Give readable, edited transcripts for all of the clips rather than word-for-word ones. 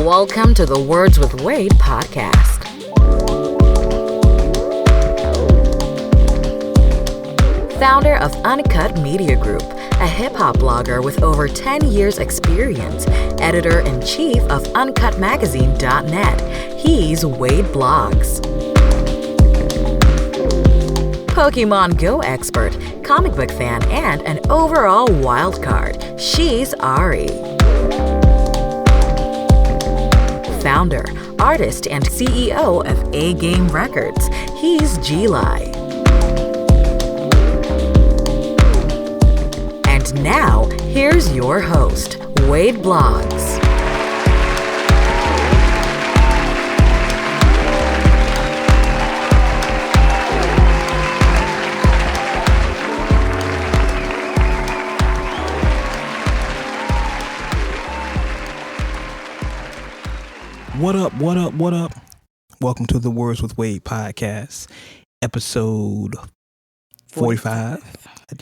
Welcome to the Words with Wade podcast. Founder of Uncut Media Group, a hip-hop blogger with over 10 years experience, editor-in-chief of UncutMagazine.net, he's Wade Bloggs. Pokemon Go expert, comic book fan, and an overall wild card, she's Ari. Founder, artist, and CEO of A Game Records, he's G-Lai. And now, here's your host, Wade Bloggs. What up, what up, what up? Welcome to the Words with Wade podcast, episode 45. I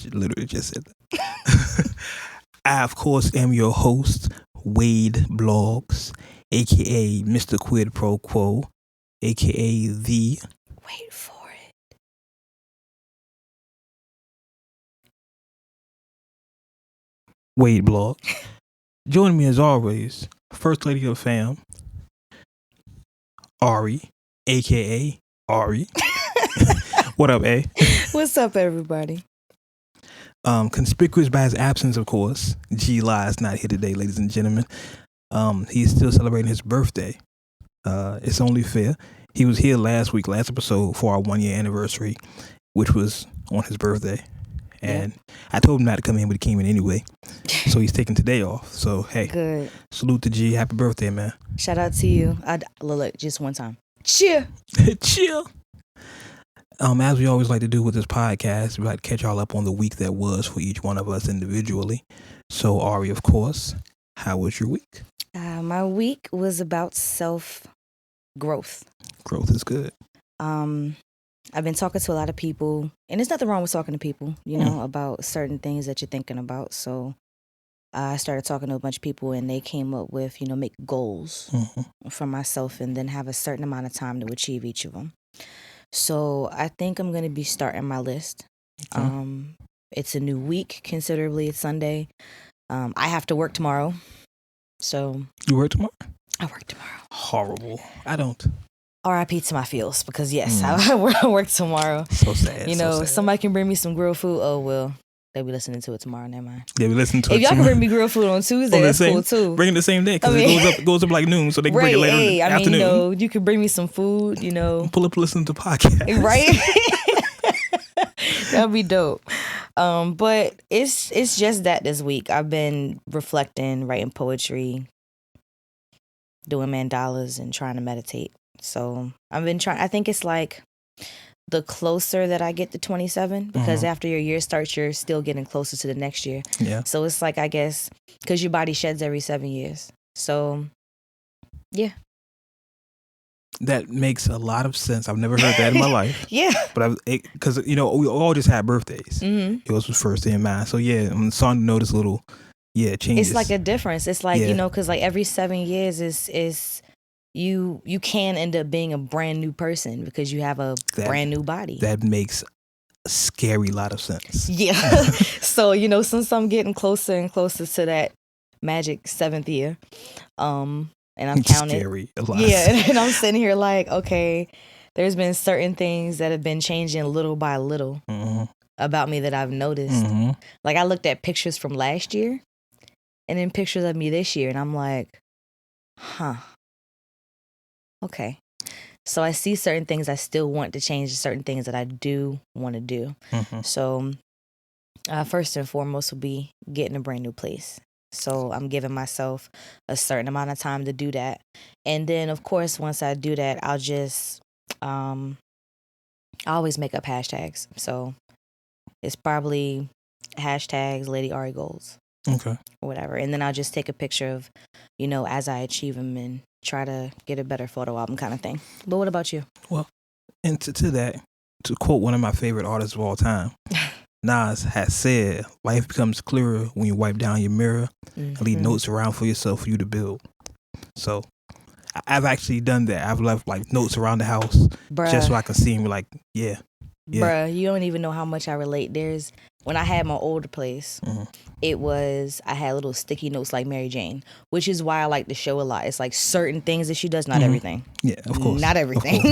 literally just said that. I, of course, am your host, Wade Bloggs, a.k.a. Mr. Quid Pro Quo, a.k.a. the... Wait for it. Wade Blog. Joining me as always, First Lady of the Fam, Ari, a.k.a. Ari. What up, A? What's up, everybody? Conspicuous by his absence, of course, G-Lai is not here today, ladies and gentlemen. He's still celebrating his birthday. It's only fair. He was here last episode, for our 1-year anniversary, which was on his birthday. And I told him not to come in, but he came in anyway. So he's taking today off. So, hey, Good. Salute to G. Happy birthday, man. Shout out to you. Look, just one time. Cheer. Chill. As we always like to do with this podcast, we like to catch y'all up on the week that was for each one of us individually. So, Ari, of course, how was your week? My week was about self-growth. Growth is good. I've been talking to a lot of people, and there's nothing wrong with talking to people, you know, about certain things that you're thinking about. So I started talking to a bunch of people, and they came up with, make goals for myself and then have a certain amount of time to achieve each of them. So I think I'm going to be starting my list. It's a new week, considerably. It's Sunday. I have to work tomorrow. So You work tomorrow? I work tomorrow. Horrible. I don't. R.I.P. to my feels, because yes, I work tomorrow. So sad. Somebody can bring me some grilled food. Oh, well, they'll be listening to it tomorrow. Never mind. Yeah, we listen to if it y'all tomorrow. can bring me grilled food on Tuesday, that's cool too. Bring it the same day, because it goes up like noon, so they can bring it later in the afternoon. You can bring me some food, Pull up, listen to the podcast. Right? That'd be dope. But it's just that this week. I've been reflecting, writing poetry, doing mandalas, and trying to meditate. So I've been trying. I think it's like the closer that I get to 27, because after your year starts, you're still getting closer to the next year. Yeah. So it's like, I guess, because your body sheds every 7 years. So, yeah. That makes a lot of sense. I've never heard that in my life. Yeah. But because we all just had birthdays. Yours was first in mine. So yeah, I'm starting to notice little changes. It's like a difference. It's like because like every 7 years is. You can end up being a brand new person because you have a brand new body. That makes a scary lot of sense. Yeah. So, since I'm getting closer and closer to that magic 7th year, and I'm counting. Scary a lot. Yeah. And I'm sitting here like, okay, there's been certain things that have been changing little by little about me that I've noticed. Like I looked at pictures from last year and then pictures of me this year, and I'm like, huh. Okay. So I see certain things I still want to change, certain things that I do want to do. So first and foremost will be getting a brand new place. So I'm giving myself a certain amount of time to do that. And then, of course, once I do that, I'll just, I always make up hashtags. So it's probably hashtags Lady Ari Goals. Okay. Or whatever. And then I'll just take a picture of, as I achieve them and try to get a better photo album kind of thing. But what about you? Well, and to that, to quote one of my favorite artists of all time, Nas has said, life becomes clearer when you wipe down your mirror and leave notes around for yourself for you to build. So I've actually done that. I've left like notes around the house just so I can see them. Like, yeah. Bruh, you don't even know how much I relate. When I had my older place, I had little sticky notes like Mary Jane, which is why I like the show a lot. It's like certain things that she does, not everything. Yeah, of course. Not everything.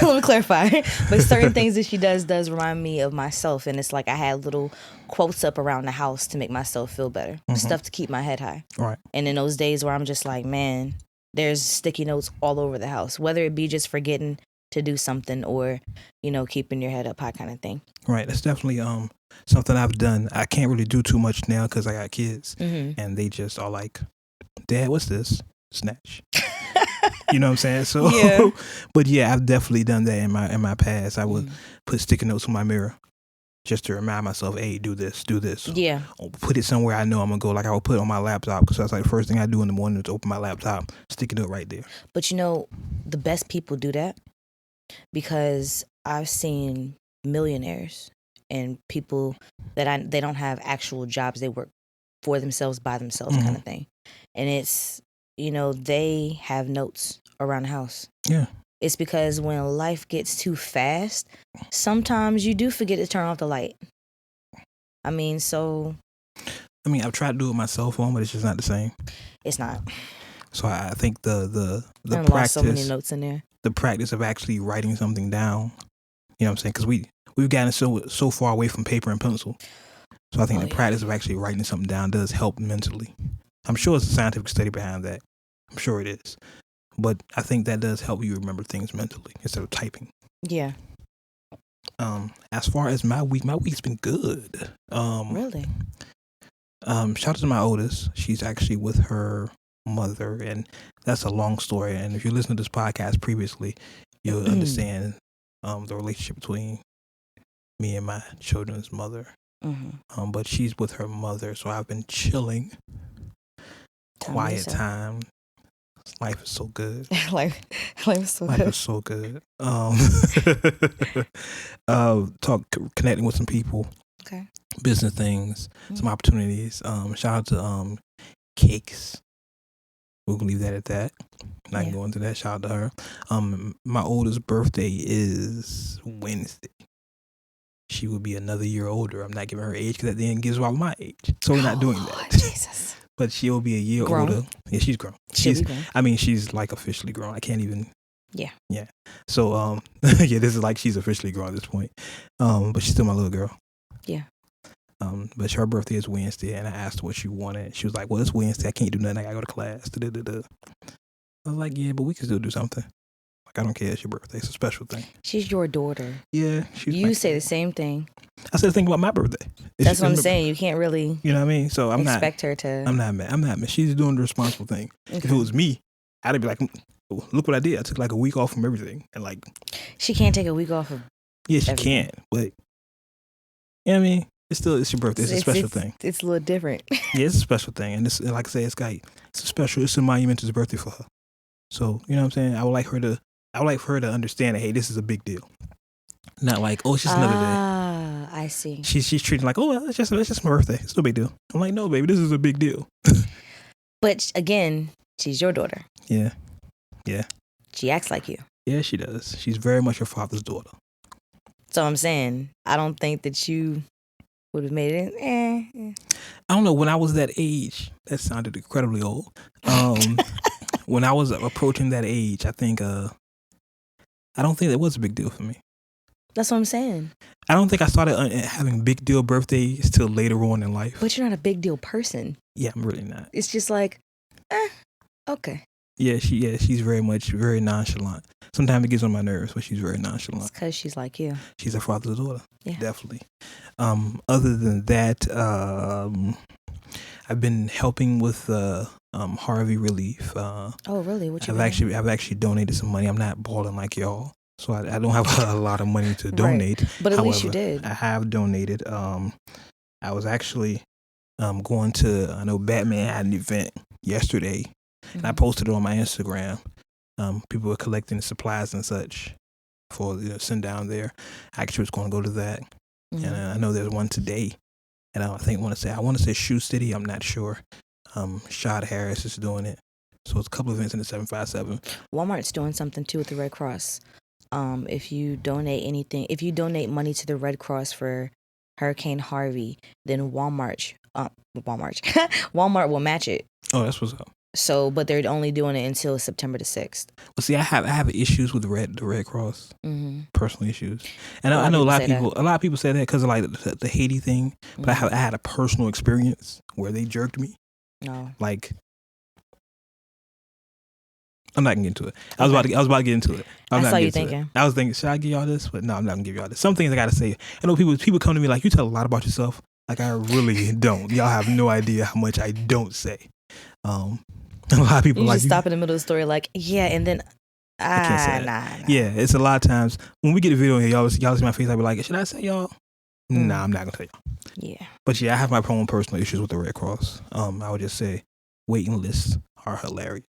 Let me clarify. But certain things that she does remind me of myself. And it's like I had little quotes up around the house to make myself feel better. Stuff to keep my head high. Right. And in those days where I'm just like, man, there's sticky notes all over the house, whether it be just forgetting to do something or, keeping your head up high kind of thing. Right. That's definitely something I've done. I can't really do too much now because I got kids and they just are like, Dad, what's this? Snatch. You know what I'm saying? So, yeah. But yeah, I've definitely done that in my past. I would put sticky notes on my mirror just to remind myself, hey, do this. Yeah. Or put it somewhere I know I'm going to go. Like I would put it on my laptop because that's like the first thing I do in the morning is open my laptop, sticky note right there. But the best people do that because I've seen millionaires and people that they don't have actual jobs. They work for themselves, by themselves kind of thing. And it's, they have notes around the house. Yeah. It's because when life gets too fast, sometimes you do forget to turn off the light. I've tried to do it with my cell phone, but it's just not the same. It's not. So I think the I practice, lost so many notes in there. The practice of actually writing something down, you know what I'm saying? Because we've gotten so far away from paper and pencil. So I think the practice of actually writing something down does help mentally. I'm sure it's a scientific study behind that. I'm sure it is. But I think that does help you remember things mentally instead of typing. Yeah. As far as my week's been good. Really? Shout out to my oldest. She's actually with her mother, and that's a long story. And if you listen to this podcast previously, you'll understand the relationship between me and my children's mother. But she's with her mother, so I've been chilling. Quiet time. Life is so good. Life is so good. Life is so good. Connecting with some people. Okay. Business things, some opportunities. Shout out to Cakes. We'll leave that at that. Not going into that. Shout out to her. My oldest birthday is Wednesday. She will be another year older. I'm not giving her age because that then gives her all my age. So we're not doing that. Jesus. But she'll be a year older. Yeah, she's grown. She's like officially grown. I can't even. Yeah. Yeah. So this is like she's officially grown at this point. But she's still my little girl. Yeah. But her birthday is Wednesday, and I asked her what she wanted. She was like, "Well, it's Wednesday. I can't do nothing. I gotta go to class." I was like, "Yeah, but we can still do something. Like, I don't care. It's your birthday. It's a special thing." She's your daughter. Yeah. You say the same thing. I said the thing about my birthday. That's what I'm saying. You can't really. You know what I mean? So I'm expect her to. I'm not mad. She's doing the responsible thing. Okay. If it was me, I'd be like, "Look what I did. I took like a week off from everything." And like, she can't take a week off of. Yeah, she can't. But you know what I mean? It's your birthday. It's a special thing. It's a little different. Yeah, it's a special thing, and like I say, it's a monumental birthday for her. So you know what I'm saying? I would like for her to understand that, hey, this is a big deal. Not like, oh, it's just another day. Ah, I see. She's treating like, oh, it's just my birthday. It's no big deal. I'm like, no, baby, this is a big deal. But again, she's your daughter. Yeah. She acts like you. Yeah, she does. She's very much her father's daughter. So I'm saying, I don't think that you would have made it. I don't know. When I was that age, that sounded incredibly old. When I was approaching that age, I think I don't think that was a big deal for me. That's what I'm saying. I don't think I started having big deal birthdays till later on in life. But you're not a big deal person. Yeah, I'm really not. It's just like, okay. Yeah, she's very nonchalant. Sometimes it gets on my nerves, but she's very nonchalant. It's because she's like you. She's her father's daughter. Yeah. Definitely. Other than that, I've been helping with Harvey relief. Oh, really? What you I've actually donated some money. I'm not balling like y'all, so I don't have a lot of money to donate. Right. But at least you did. I have donated. I was actually going to. I know Batman had an event yesterday. And I posted it on my Instagram. People were collecting supplies and such for send down there. I actually was going to go to that. And I know there's one today. And I want to say Shoe City. I'm not sure. Shad Harris is doing it. So it's a couple events in the 757. Walmart's doing something too with the Red Cross. If you donate money to the Red Cross for Hurricane Harvey, then Walmart will match it. Oh, that's what's up. So, but they're only doing it until September the 6th. Well, see, I have issues with the Red Cross, personal issues, and I know a lot of people say that because of like the Haiti thing. But I had a personal experience where they jerked me. No, like I'm not gonna get into it. I was about to get into it. I saw you thinking. I was thinking, should I give y'all this? But no, I'm not gonna give y'all this. Some things I gotta say. I know people come to me like, you tell a lot about yourself. Like I really don't. Y'all have no idea how much I don't say. A lot of people you like just stop in the middle of the story, like, yeah, and then I can't say nah. Yeah, it's a lot of times when we get a video and y'all see my face, I'll be like, should I say y'all? Nah, I'm not gonna tell y'all. Yeah. But yeah, I have my own personal issues with the Red Cross. I would just say waiting lists are hilarious.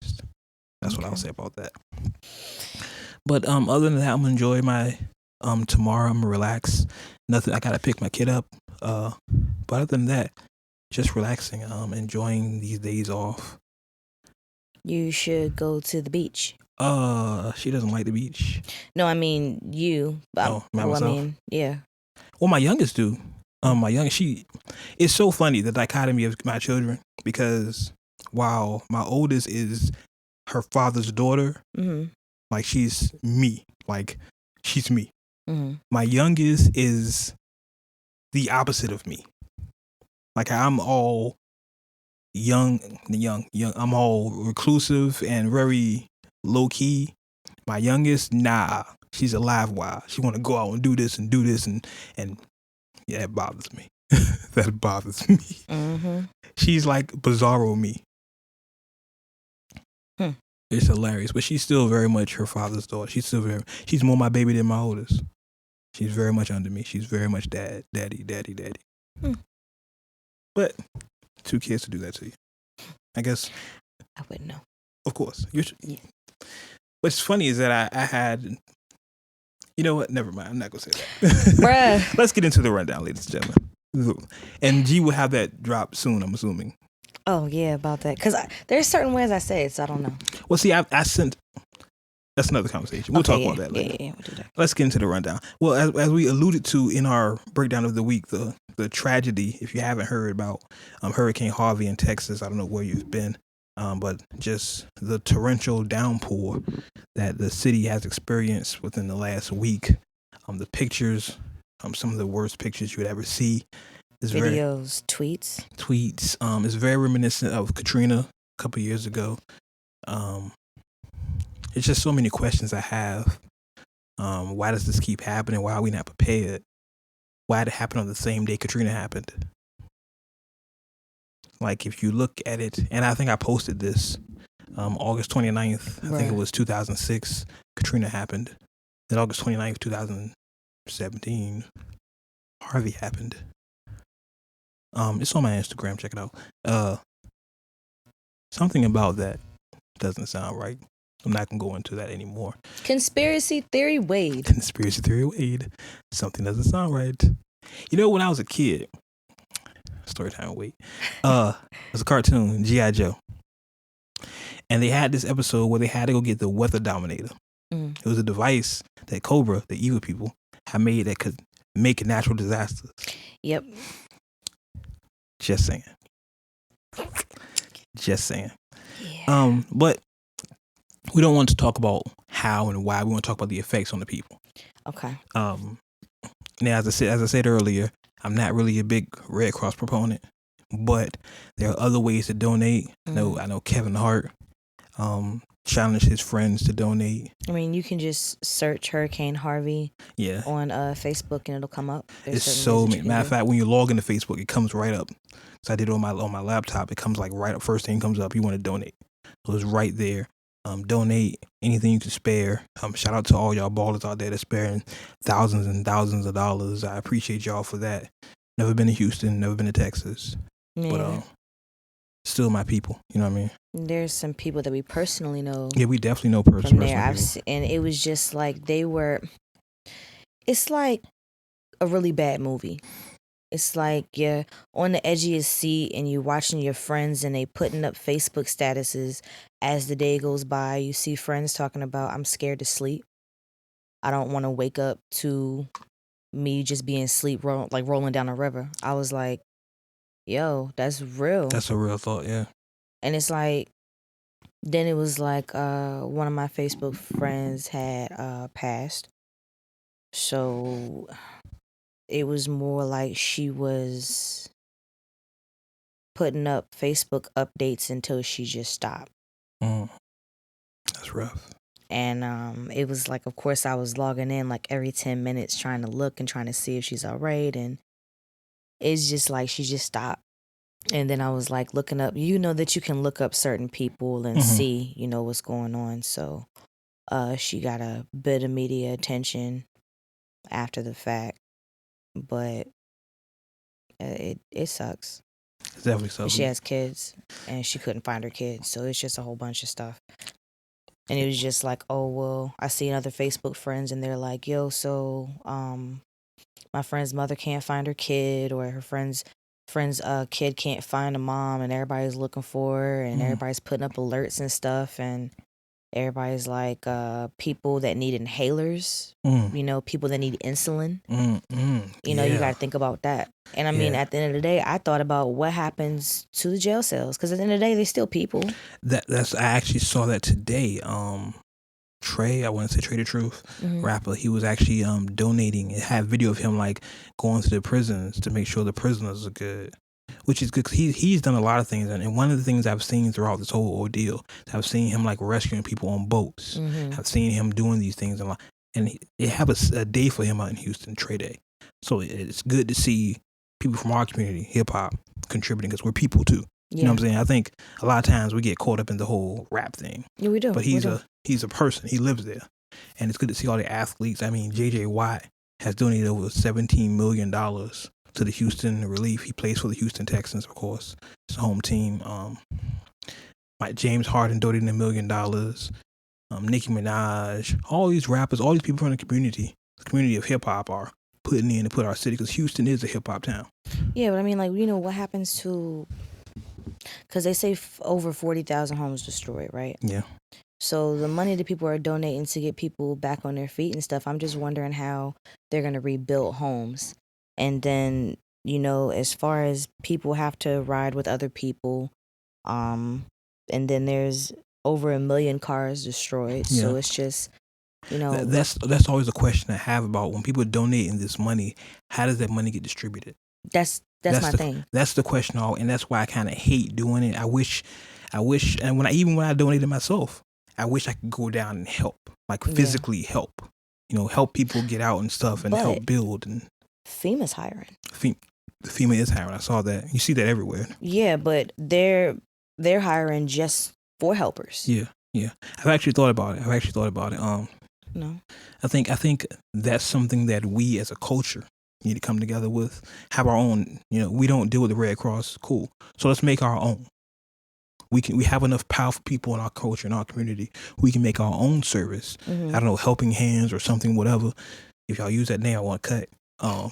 That's what I would say about that. But other than that, I'm gonna enjoy my tomorrow. I'm gonna relax. Nothing. I gotta pick my kid up. But other than that, just relaxing. Enjoying these days off. You should go to the beach. She doesn't like the beach. No, I mean you. Myself? I mean, yeah. Well, my youngest do. It's so funny, the dichotomy of my children, because while my oldest is her father's daughter, like she's me. Like she's me. My youngest is the opposite of me. Like I'm all young. I'm all reclusive and very low key. My youngest, nah, she's a live wire. She want to go out and do this and yeah, it bothers me. That bothers me. She's like bizarro me. It's hilarious, but she's still very much her father's daughter. She's more my baby than my oldest. She's very much under me. She's very much daddy. But 2 kids to do that to you, I guess. I wouldn't know. Of course. What's funny is that I had, you know what? Never mind. I'm not going to say that. Bruh. Let's get into the rundown, ladies and gentlemen. And G will have that drop soon, I'm assuming. Oh, yeah, about that. Because there's certain ways I say it, so I don't know. Well, see, I sent, that's another conversation. We'll talk about that later. Yeah, we'll do that. Let's get into the rundown. Well, as we alluded to in our breakdown of the week, the tragedy, if you haven't heard about Hurricane Harvey in Texas, I don't know where you've been, but just the torrential downpour that the city has experienced within the last week. The pictures, some of the worst pictures you would ever see. Videos, tweets. It's very reminiscent of Katrina a couple years ago. It's just so many questions I have. Why does this keep happening? Why are we not prepared? Why did it happen on the same day Katrina happened? Like, if you look at it, and I think I posted this August 29th, I think it was 2006, Katrina happened. Then August 29th, 2017, Harvey happened. It's on my Instagram, check it out. Something about that doesn't sound right. I'm not going to go into that anymore. Conspiracy theory Wade. Something doesn't sound right. You know, when I was a kid, story time, wait. It was a cartoon, G.I. Joe. And they had this episode where they had to go get the weather dominator. It was a device that Cobra, the evil people, had made that could make natural disasters. Yep. Just saying. Yeah. But we don't want to talk about how and why. We want to talk about the effects on the people. Okay. Now, as I said earlier, I'm not really a big Red Cross proponent, but there are other ways to donate. I know Kevin Hart challenged his friends to donate. I mean, you can just search Hurricane Harvey on Facebook and it'll come up. It's so many. Matter of fact, when you log into Facebook, it comes right up. So I did it on my laptop. It comes like right up. First thing comes up, you want to donate. So it's right there. Donate anything you can spare. Shout out to all y'all ballers out there that's sparing thousands and thousands of dollars. I appreciate y'all for that. Never been to Houston, never been to Texas. Yeah. But still my people. You know what I mean? There's some people that we personally know. Yeah, we definitely know personally. And it was just like it's like a really bad movie. It's like you're on the edge of your seat and you're watching your friends and they putting up Facebook statuses as the day goes by. You see friends talking about, I'm scared to sleep. I don't want to wake up to me just being asleep, rolling down a river. I was like, yo, that's real. That's a real thought, yeah. And it's like, then it was like one of my Facebook friends had passed. So it was more like she was putting up Facebook updates until she just stopped. That's rough. And it was like, of course, I was logging in like every 10 minutes trying to look and trying to see if she's all right. And it's just like she just stopped. And then I was like looking up, that you can look up certain people and see, what's going on. So she got a bit of media attention after the fact. But it sucks. It definitely sucks. She has kids and she couldn't find her kids. So it's just a whole bunch of stuff. And it was just like, oh, well, I see other Facebook friends and they're like, yo, so my friend's mother can't find her kid, or her friend's kid can't find a mom, and everybody's looking for her, and everybody's putting up alerts and stuff, and everybody's like people that need inhalers, people that need insulin. You got to think about that. And I mean, at the end of the day, I thought about what happens to the jail cells, because at the end of the day, they're still people. I actually saw that today. Trey, I want to say Trey the Truth, rapper, he was actually donating. It had video of him like going to the prisons to make sure the prisoners are good, which is good because he's done a lot of things. And one of the things I've seen throughout this whole ordeal, I've seen him like rescuing people on boats. I've seen him doing these things and they have a day for him out in Houston, Trey Day. So it's good to see people from our community, hip hop, contributing, because we're people too. You know what I'm saying? I think a lot of times we get caught up in the whole rap thing. Yeah, we do. But he's a person. He lives there. And it's good to see all the athletes. I mean, J.J. Watt has donated over $17 million to the Houston Relief. He plays for the Houston Texans, of course. It's a home team. James Harden donated $1 million. Nicki Minaj. All these rappers, all these people from the community of hip-hop are putting in to put our city, because Houston is a hip-hop town. Yeah, but I mean, like, what happens to... Because they say over 40,000 homes destroyed, right? Yeah. So the money that people are donating to get people back on their feet and stuff, I'm just wondering how they're going to rebuild homes. And then, as far as people have to ride with other people, and then there's over 1 million cars destroyed. Yeah. So it's just, That's always a question I have about when people are donating this money, how does that money get distributed? That's my thing. That's the question, and that's why I kind of hate doing it. I wish, and when I donated myself, I wish I could go down and help, like physically help, help people get out and stuff and help build. And FEMA's hiring. FEMA is hiring. I saw that. You see that everywhere. Yeah, but they're hiring just for helpers. Yeah. I've actually thought about it. No. I think that's something that we as a culture need to come together with, have our own. We don't deal with the Red Cross, cool. So let's make our own. We have enough powerful people in our culture, in our community. We can make our own service. I don't know, Helping Hands or something, whatever. If y'all use that name, I want to cut.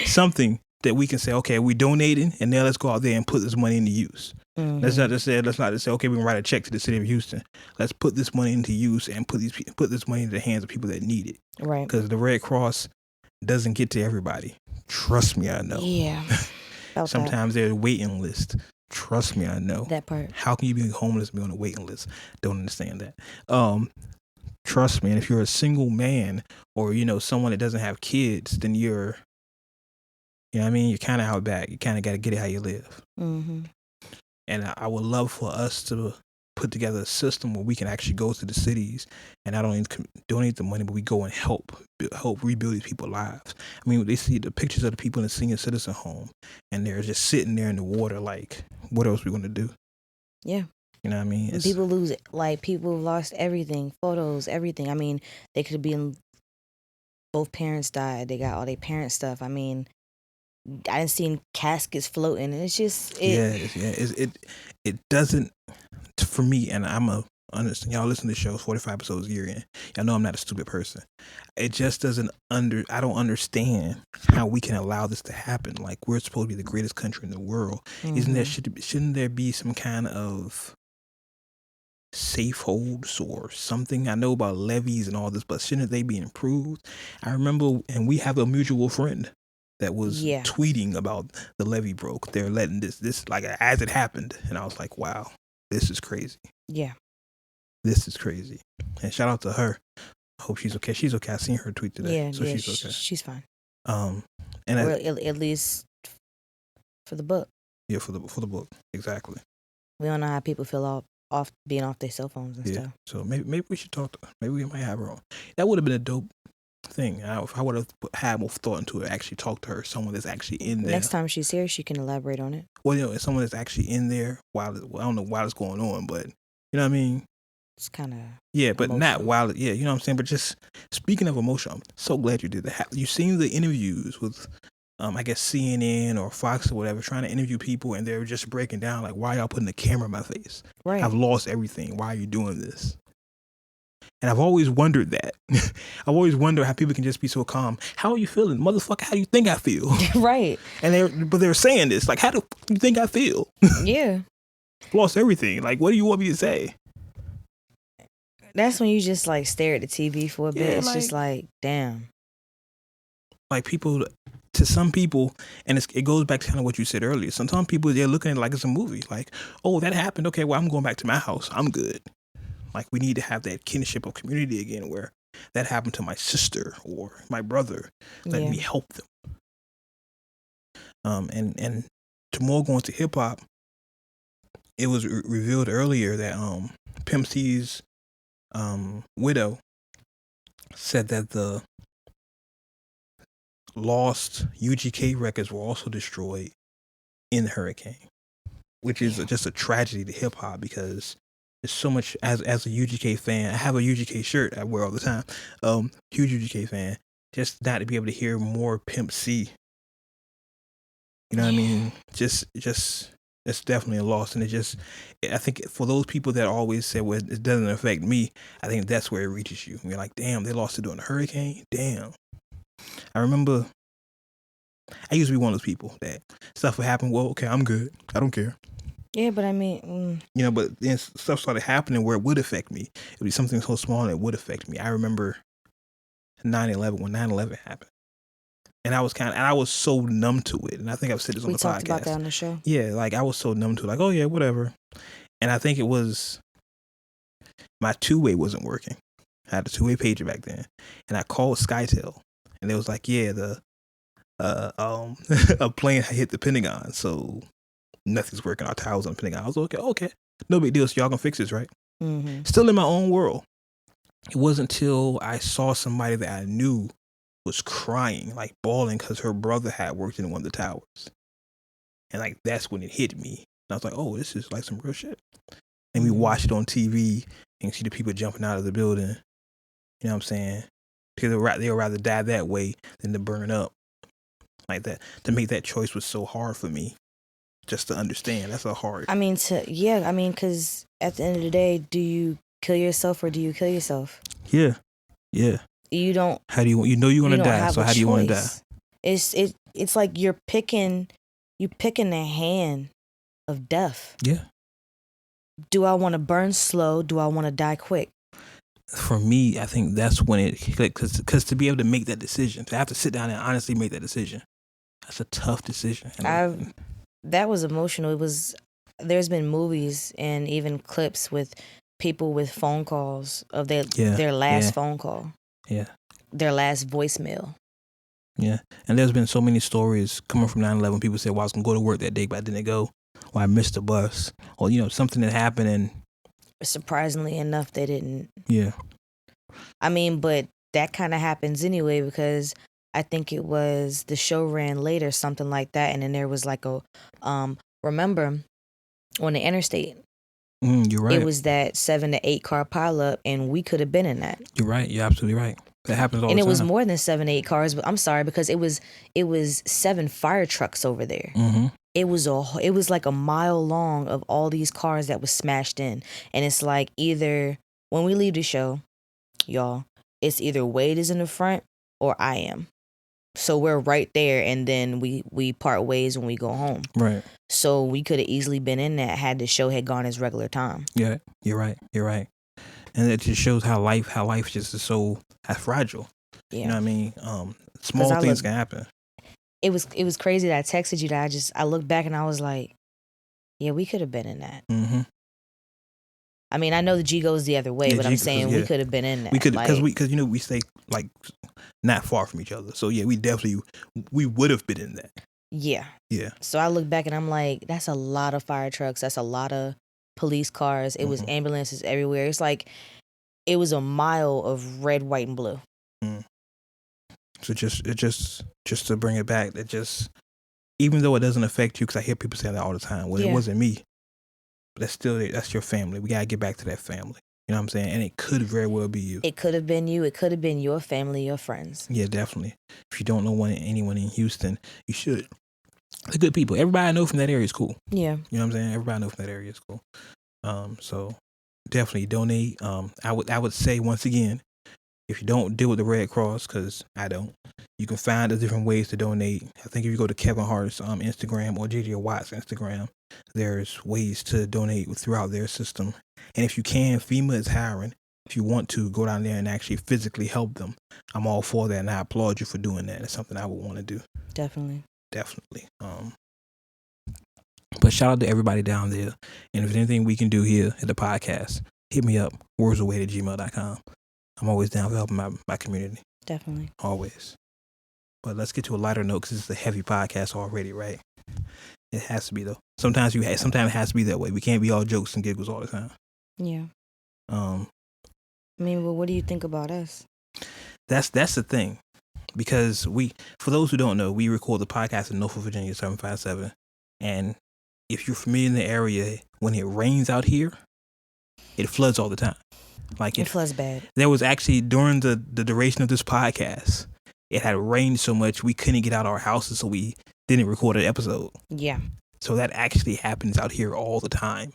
Something that we can say, okay, we donating, and now let's go out there and put this money into use. Let's not just say, okay, we can write a check to the city of Houston. Let's put this money into use and put this money into the hands of people that need it. Right. Because the Red Cross doesn't get to everybody. Trust me, I know. Yeah. Sometimes there's a waiting list. Trust me, I know. That part. How can you be homeless and be on a waiting list? Don't understand that. Trust me, and if you're a single man or, someone that doesn't have kids, then you're you're kind of out back. You kind of got to get it how you live. And I would love for us to put together a system where we can actually go to the cities and not only donate the money, but we go and help rebuild these people's lives. I mean, they see the pictures of the people in the senior citizen home, and they're just sitting there in the water like, what else are we going to do? Yeah. You know what I mean? People lose it. Like, people lost everything, photos, everything. I mean, they could be both parents died. They got all their parent stuff. I mean, I didn't see caskets floating. And it's just... It doesn't... For me, and I'm a understand. Y'all listen to the show 45 episodes a year in. Y'all know I'm not a stupid person. It just doesn't I don't understand how we can allow this to happen. Like, we're supposed to be the greatest country in the world. Shouldn't there be some kind of safe holds or something? I know about levies and all this, but shouldn't they be improved? I remember, and we have a mutual friend that was tweeting about the levee broke. They're letting this like as it happened, and I was like, wow, this is crazy. Yeah, this is crazy. And shout out to her. I hope she's okay. She's okay. I seen her tweet today. Yeah, so she's okay. She's fine. And or at least for the book. Yeah, for the book, exactly. We don't know how people feel off being off their cell phones and stuff. So maybe we should talk to her. Maybe we might have her on. That would have been a dope thing. I would have had more thought into it. Actually talk to her. Someone that's actually in there. Next time she's here, she can elaborate on it. Well, it's someone that's actually in there I don't know while it's going on, but you know what I mean. It's kind of but emotional. not while you know what I'm saying. But just speaking of emotion, I'm so glad you did that. You seen the interviews with I guess CNN or Fox or whatever, trying to interview people, and they're just breaking down like, why y'all putting the camera in my face? Right. I've lost everything. Why are you doing this? And I've always wondered that. I've always wondered how people can just be so calm. How are you feeling? Motherfucker, how do you think I feel? Right. And they're saying this, like, how do you think I feel? Yeah. Lost everything. Like, what do you want me to say? That's when you just like stare at the TV for a bit. It's just like, damn. Like to some people, and it goes back to kind of what you said earlier. Sometimes people, they're looking at it like it's a movie. Like, oh, that happened. Okay, well, I'm going back to my house. I'm good. Like, we need to have that kinship of community again where that happened to my sister or my brother. Let me help them. And to more going to hip hop, it was revealed earlier that Pimp C's widow said that the lost UGK records were also destroyed in the hurricane, which is just a tragedy to hip hop because there's so much. As a UGK fan, I have a UGK shirt I wear all the time. Huge UGK fan. Just not to be able to hear more Pimp C. You know what I mean? Just it's definitely a loss, and I think for those people that always say, well, it doesn't affect me, I think that's where it reaches you. You're like, damn, they lost it during the hurricane. Damn. I remember I used to be one of those people that stuff would happen. Well, okay, I'm good. I don't care. Yeah, but I mean, but then stuff started happening where it would affect me. It would be something so small that it would affect me. I remember 9/11 when 9/11 happened, and I was so numb to it. And I think I've said this on the podcast. We talked about that on the show. Yeah, like I was so numb to it. Like, oh yeah, whatever. And I think it was my two-way wasn't working. I had a two-way pager back then, and I called SkyTel. And it was like, yeah, a plane hit the Pentagon, so nothing's working. Our towers on the Pentagon. I was like, okay, no big deal. So y'all gonna fix this, right? Mm-hmm. Still in my own world. It wasn't until I saw somebody that I knew was crying, like bawling, because her brother had worked in one of the towers, and like that's when it hit me. And I was like, oh, this is like some real shit. And we watched it on TV and see the people jumping out of the building. You know what I'm saying? Because they'll rather die that way than to burn up like that. To make that choice was so hard for me, just to understand. That's a hard. I mean, because at the end of the day, do you kill yourself or do you kill yourself? Yeah. You don't. How do you know you're gonna die? So how do you want to die? It's like you're picking the hand of death. Yeah. Do I want to burn slow? Do I want to die quick? For me, I think that's when it clicked, because to be able to make that decision, to have to sit down and honestly make that decision, that's a tough decision. That was emotional. There's been movies and even clips with people with phone calls of their last phone call. Yeah. Their last voicemail. Yeah. And there's been so many stories coming from 9/11. People said, well, I was going to go to work that day, but I didn't go. Or I missed the bus. Or, something that happened and surprisingly enough, they didn't. Yeah. I mean, but that kind of happens anyway, because I think it was the show ran later, something like that. And then there was like remember on the interstate? You're right. It was that 7 to 8 car pileup, and we could have been in that. You're right. You're absolutely right. That happens all the time. And it was more than 7 to 8 cars, but I'm sorry, because it was 7 fire trucks over there. Mm-hmm. it was like a mile long of all these cars that was smashed in. And it's like either when we leave the show, y'all, it's either Wade is in the front or I am. So we're right there, and then we part ways when we go home. Right. So we could have easily been in that had the show had gone its regular time. Yeah, you're right. And it just shows how life just is so fragile. Yeah. You know what I mean? Small things can happen. It was crazy that I texted you that I looked back and I was like, yeah, we could have been in that. Mm-hmm. I mean, I know the G goes the other way, but I'm saying we could have been in that. We could, because we stay like not far from each other. So yeah, we would have been in that. Yeah. Yeah. So I look back and I'm like, that's a lot of fire trucks. That's a lot of police cars. It was ambulances everywhere. It's like it was a mile of red, white, and blue. Mm. So just to bring it back, even though it doesn't affect you, because I hear people say that all the time. Well, it wasn't me. But that's your family. We gotta get back to that family. You know what I'm saying? And it could very well be you. It could have been you. It could have been your family, your friends. Yeah, definitely. If you don't know anyone in Houston, you should. They're good people. Everybody I know from that area is cool. Yeah. You know what I'm saying? Everybody I know from that area is cool. So definitely donate. I would say once again, if you don't deal with the Red Cross, because I don't, you can find the different ways to donate. I think if you go to Kevin Hart's Instagram or JJ Watt's Instagram, there's ways to donate throughout their system. And if you can, FEMA is hiring. If you want to, go down there and actually physically help them. I'm all for that, and I applaud you for doing that. It's something I would want to do. Definitely. But shout out to everybody down there. And if there's anything we can do here at the podcast, hit me up, wordswithwade@gmail.com. I'm always down for helping my community. Definitely. Always. But let's get to a lighter note, because it's a heavy podcast already, right? It has to be, though. Sometimes it has to be that way. We can't be all jokes and giggles all the time. Yeah. I mean, well, what do you think about us? That's the thing. Because for those who don't know, we record the podcast in Norfolk, Virginia, 757. And if you're familiar in the area, when it rains out here, it floods all the time. Like it floods bad. There was actually, during the duration of this podcast, it had rained so much we couldn't get out of our houses, so we didn't record an episode. Yeah. So that actually happens out here all the time.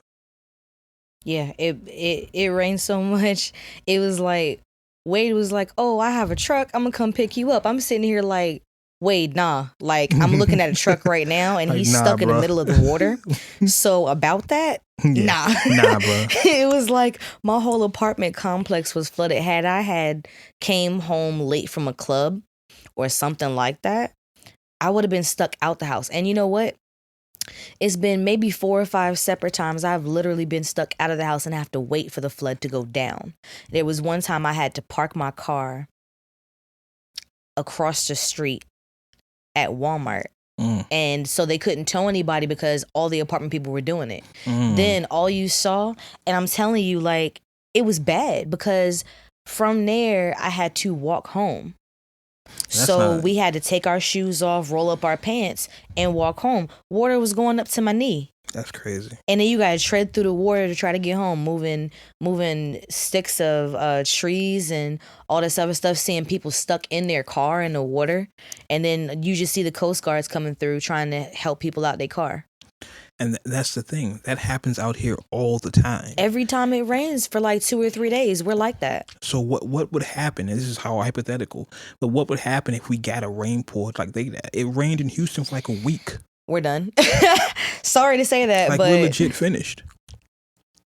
Yeah, it rained so much. It was like, Wade was like, oh, I have a truck. I'm going to come pick you up. I'm sitting here like, Wade, nah. Like, I'm looking at a truck right now, and like, he's stuck in the middle of the water. So about that, nah. Nah, bro. It was like my whole apartment complex was flooded. Had I came home late from a club or something like that, I would have been stuck out the house. And you know what? It's been maybe 4 or 5 separate times I've literally been stuck out of the house and have to wait for the flood to go down. There was one time I had to park my car across the street at Walmart. And so they couldn't tow anybody because all the apartment people were doing it. Then all you saw, and I'm telling you, like, it was bad because from there I had to walk home. We had to take our shoes off, roll up our pants, and walk home. Water was going up to my knee. That's crazy. And then you gotta tread through the water to try to get home, moving sticks of trees and all this other stuff, seeing people stuck in their car in the water. And then you just see the Coast Guards coming through trying to help people out their car. And that's the thing. That happens out here all the time. Every time it rains for like 2 or 3 days, we're like that. So what would happen, and this is how hypothetical, but what would happen if we got a rain pour like that? It rained in Houston for like a week. We're done. Sorry to say that, like, but we're legit finished.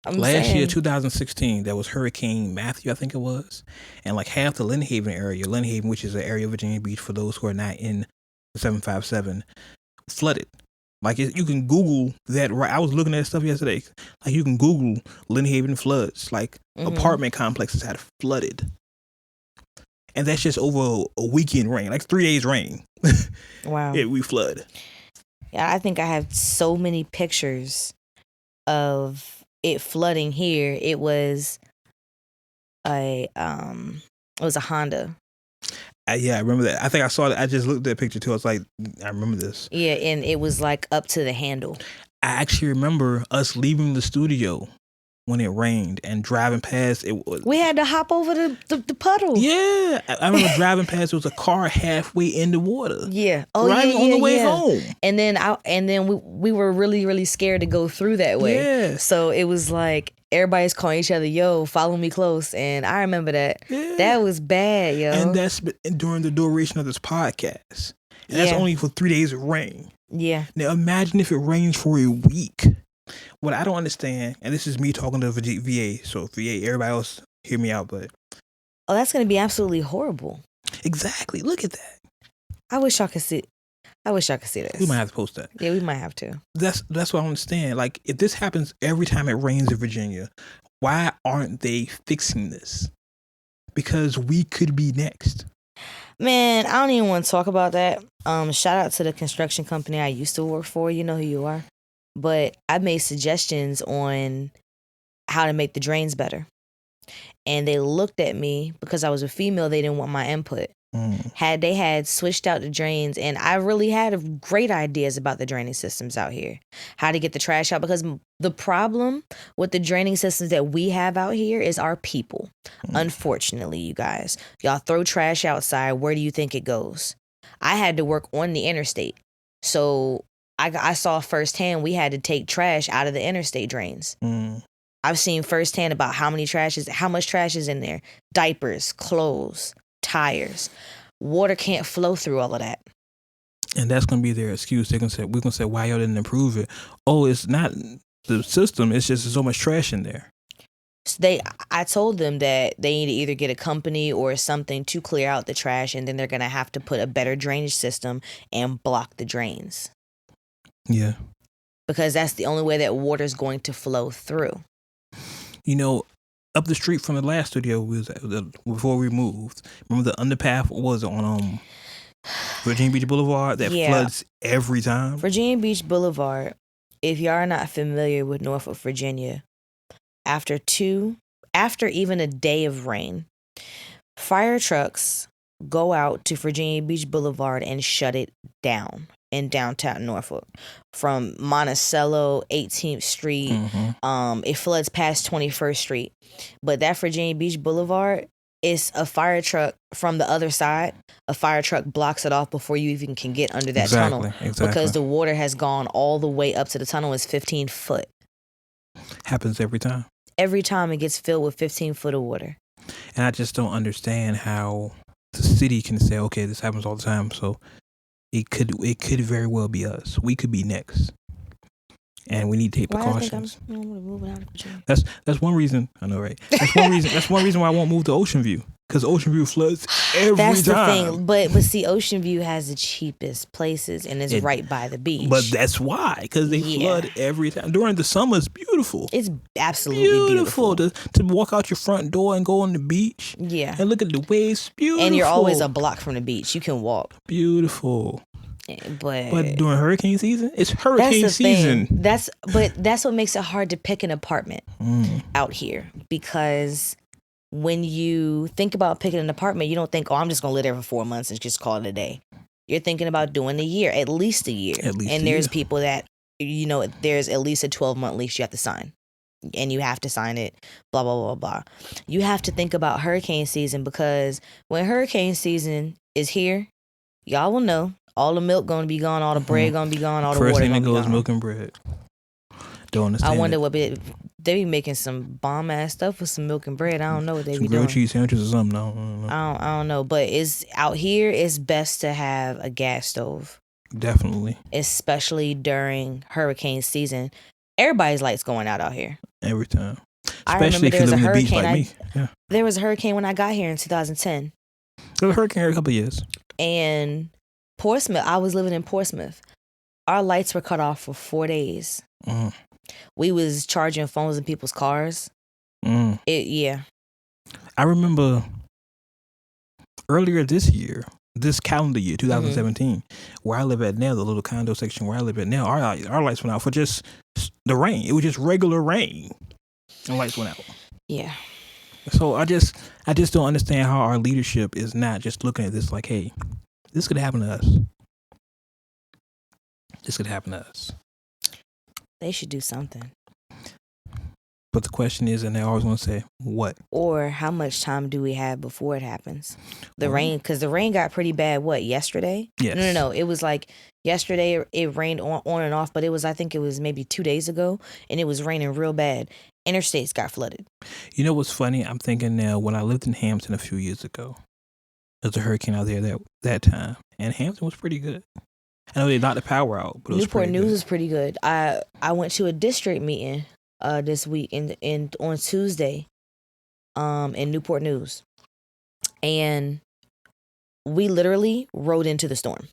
Last year, 2016, there was Hurricane Matthew, I think it was. And like half the Lynn Haven area, which is an area of Virginia Beach for those who are not in the 757, flooded. Like, you can Google that. Right, I was looking at stuff yesterday. Like, you can Google Lynn Haven floods. Like, apartment complexes had flooded. And that's just over a weekend rain, like 3 days rain. Wow. Yeah, we flood. Yeah, I think I have so many pictures of it flooding here. It was a Honda. Yeah, I remember that. I think I saw that. I just looked at that picture too. I was like, I remember this. Yeah, and it was like up to the handle. I actually remember us leaving the studio when it rained and driving past it was. We had to hop over the puddle. Yeah, I remember driving past. There was a car halfway in the water. Yeah, driving on the way home. And then we were really, really scared to go through that way. Yeah. So it was like everybody's calling each other, "Yo, follow me close." And I remember that. Yeah. That was bad, yo. And that's during the duration of this podcast. And that's only for 3 days of rain. Yeah. Now imagine if it rains for a week. What I don't understand, and this is me talking to VA, so VA, everybody else hear me out, but that's going to be absolutely horrible. Exactly. Look at that. I wish y'all could see this. We might have to post that. Yeah, we might have to. That's what I don't understand. Like, if this happens every time it rains in Virginia, why aren't they fixing this? Because we could be next. Man, I don't even want to talk about that. Shout out to the construction company I used to work for. You know who you are. But I made suggestions on how to make the drains better. And they looked at me because I was a female. They didn't want my input. Had they switched out the drains, and I really had great ideas about the draining systems out here, how to get the trash out, because the problem with the draining systems that we have out here is our people. Unfortunately, you guys, y'all throw trash outside. Where do you think it goes? I had to work on the interstate, so I saw firsthand we had to take trash out of the interstate drains. I've seen firsthand about how much trash is in there. Diapers, clothes, tires. Water can't flow through all of that. And that's going to be their excuse. We're going to say, why y'all didn't improve it? Oh, it's not the system. It's just so much trash in there. I told them that they need to either get a company or something to clear out the trash, and then they're going to have to put a better drainage system and block the drains. Yeah. Because that's the only way that water's going to flow through. You know, up the street from the last studio before we moved, remember the underpath was on Virginia Beach Boulevard that floods every time? Virginia Beach Boulevard, if you are not familiar with Norfolk, Virginia, after even a day of rain, fire trucks go out to Virginia Beach Boulevard and shut it down in downtown Norfolk. From Monticello, 18th Street, it floods past 21st Street. But that Virginia Beach Boulevard is a fire truck from the other side. A fire truck blocks it off before you even can get under that tunnel. Exactly. Because the water has gone all the way up to the tunnel. It's 15 foot. Happens every time. Every time it gets filled with 15 foot of water. And I just don't understand how the city can say, okay, this happens all the time, so it could very well be us. We could be next, and we need to take precautions. That's one reason. I know, right? That's one reason why I won't move to Ocean View, because Ocean View floods every time. That's the thing. But see, Ocean View has the cheapest places, and it's right by the beach. But that's why, because they flood every time. During the summer, it's beautiful. It's absolutely beautiful. To walk out your front door and go on the beach. Yeah. And look at the waves. Beautiful. And you're always a block from the beach. You can walk. Beautiful. But during hurricane season, it's hurricane season. That's what makes it hard to pick an apartment out here, because when you think about picking an apartment, you don't think, I'm just going to live there for 4 months and just call it a day. You're thinking about doing a year, at least a year. And there's people that, there's at least a 12-month lease you have to sign. And you have to sign it, blah, blah, blah, blah. You have to think about hurricane season, because when hurricane season is here, y'all will know all the milk going to be gone, all the bread going to be gone, all the water going to be gone. First thing that goes, milk and bread. Don't understand. I wonder they be making some bomb ass stuff with some milk and bread. I don't know what they be doing. Grilled cheese sandwiches or something. I don't know. But it's out here. It's best to have a gas stove. Definitely. Especially during hurricane season. Everybody's lights going out here. Every time. Especially if you live in the beach like me. Yeah. There was a hurricane when I got here in 2010. There was a hurricane every couple of years. And Portsmouth, I was living in Portsmouth. Our lights were cut off for 4 days. We was charging phones in people's cars. I remember earlier this calendar year, 2017, where I live at now, the little condo section where I live at now, our lights went out for just the rain. It was just regular rain, and lights went out. Yeah. So I just don't understand how our leadership is not just looking at this like, hey, this could happen to us. This could happen to us. They should do something. But the question is, and they always want to say, what? Or how much time do we have before it happens? The rain, because the rain got pretty bad, yesterday? Yes. No. It was like yesterday it rained on and off, but I think it was maybe 2 days ago, and it was raining real bad. Interstates got flooded. You know what's funny? I'm thinking now, when I lived in Hampton a few years ago, there was a hurricane out there that time, and Hampton was pretty good. I know they knocked the power out, but it was Newport News good. was pretty good. I went to a district meeting this week in on Tuesday in Newport News, and we literally rode into the storm.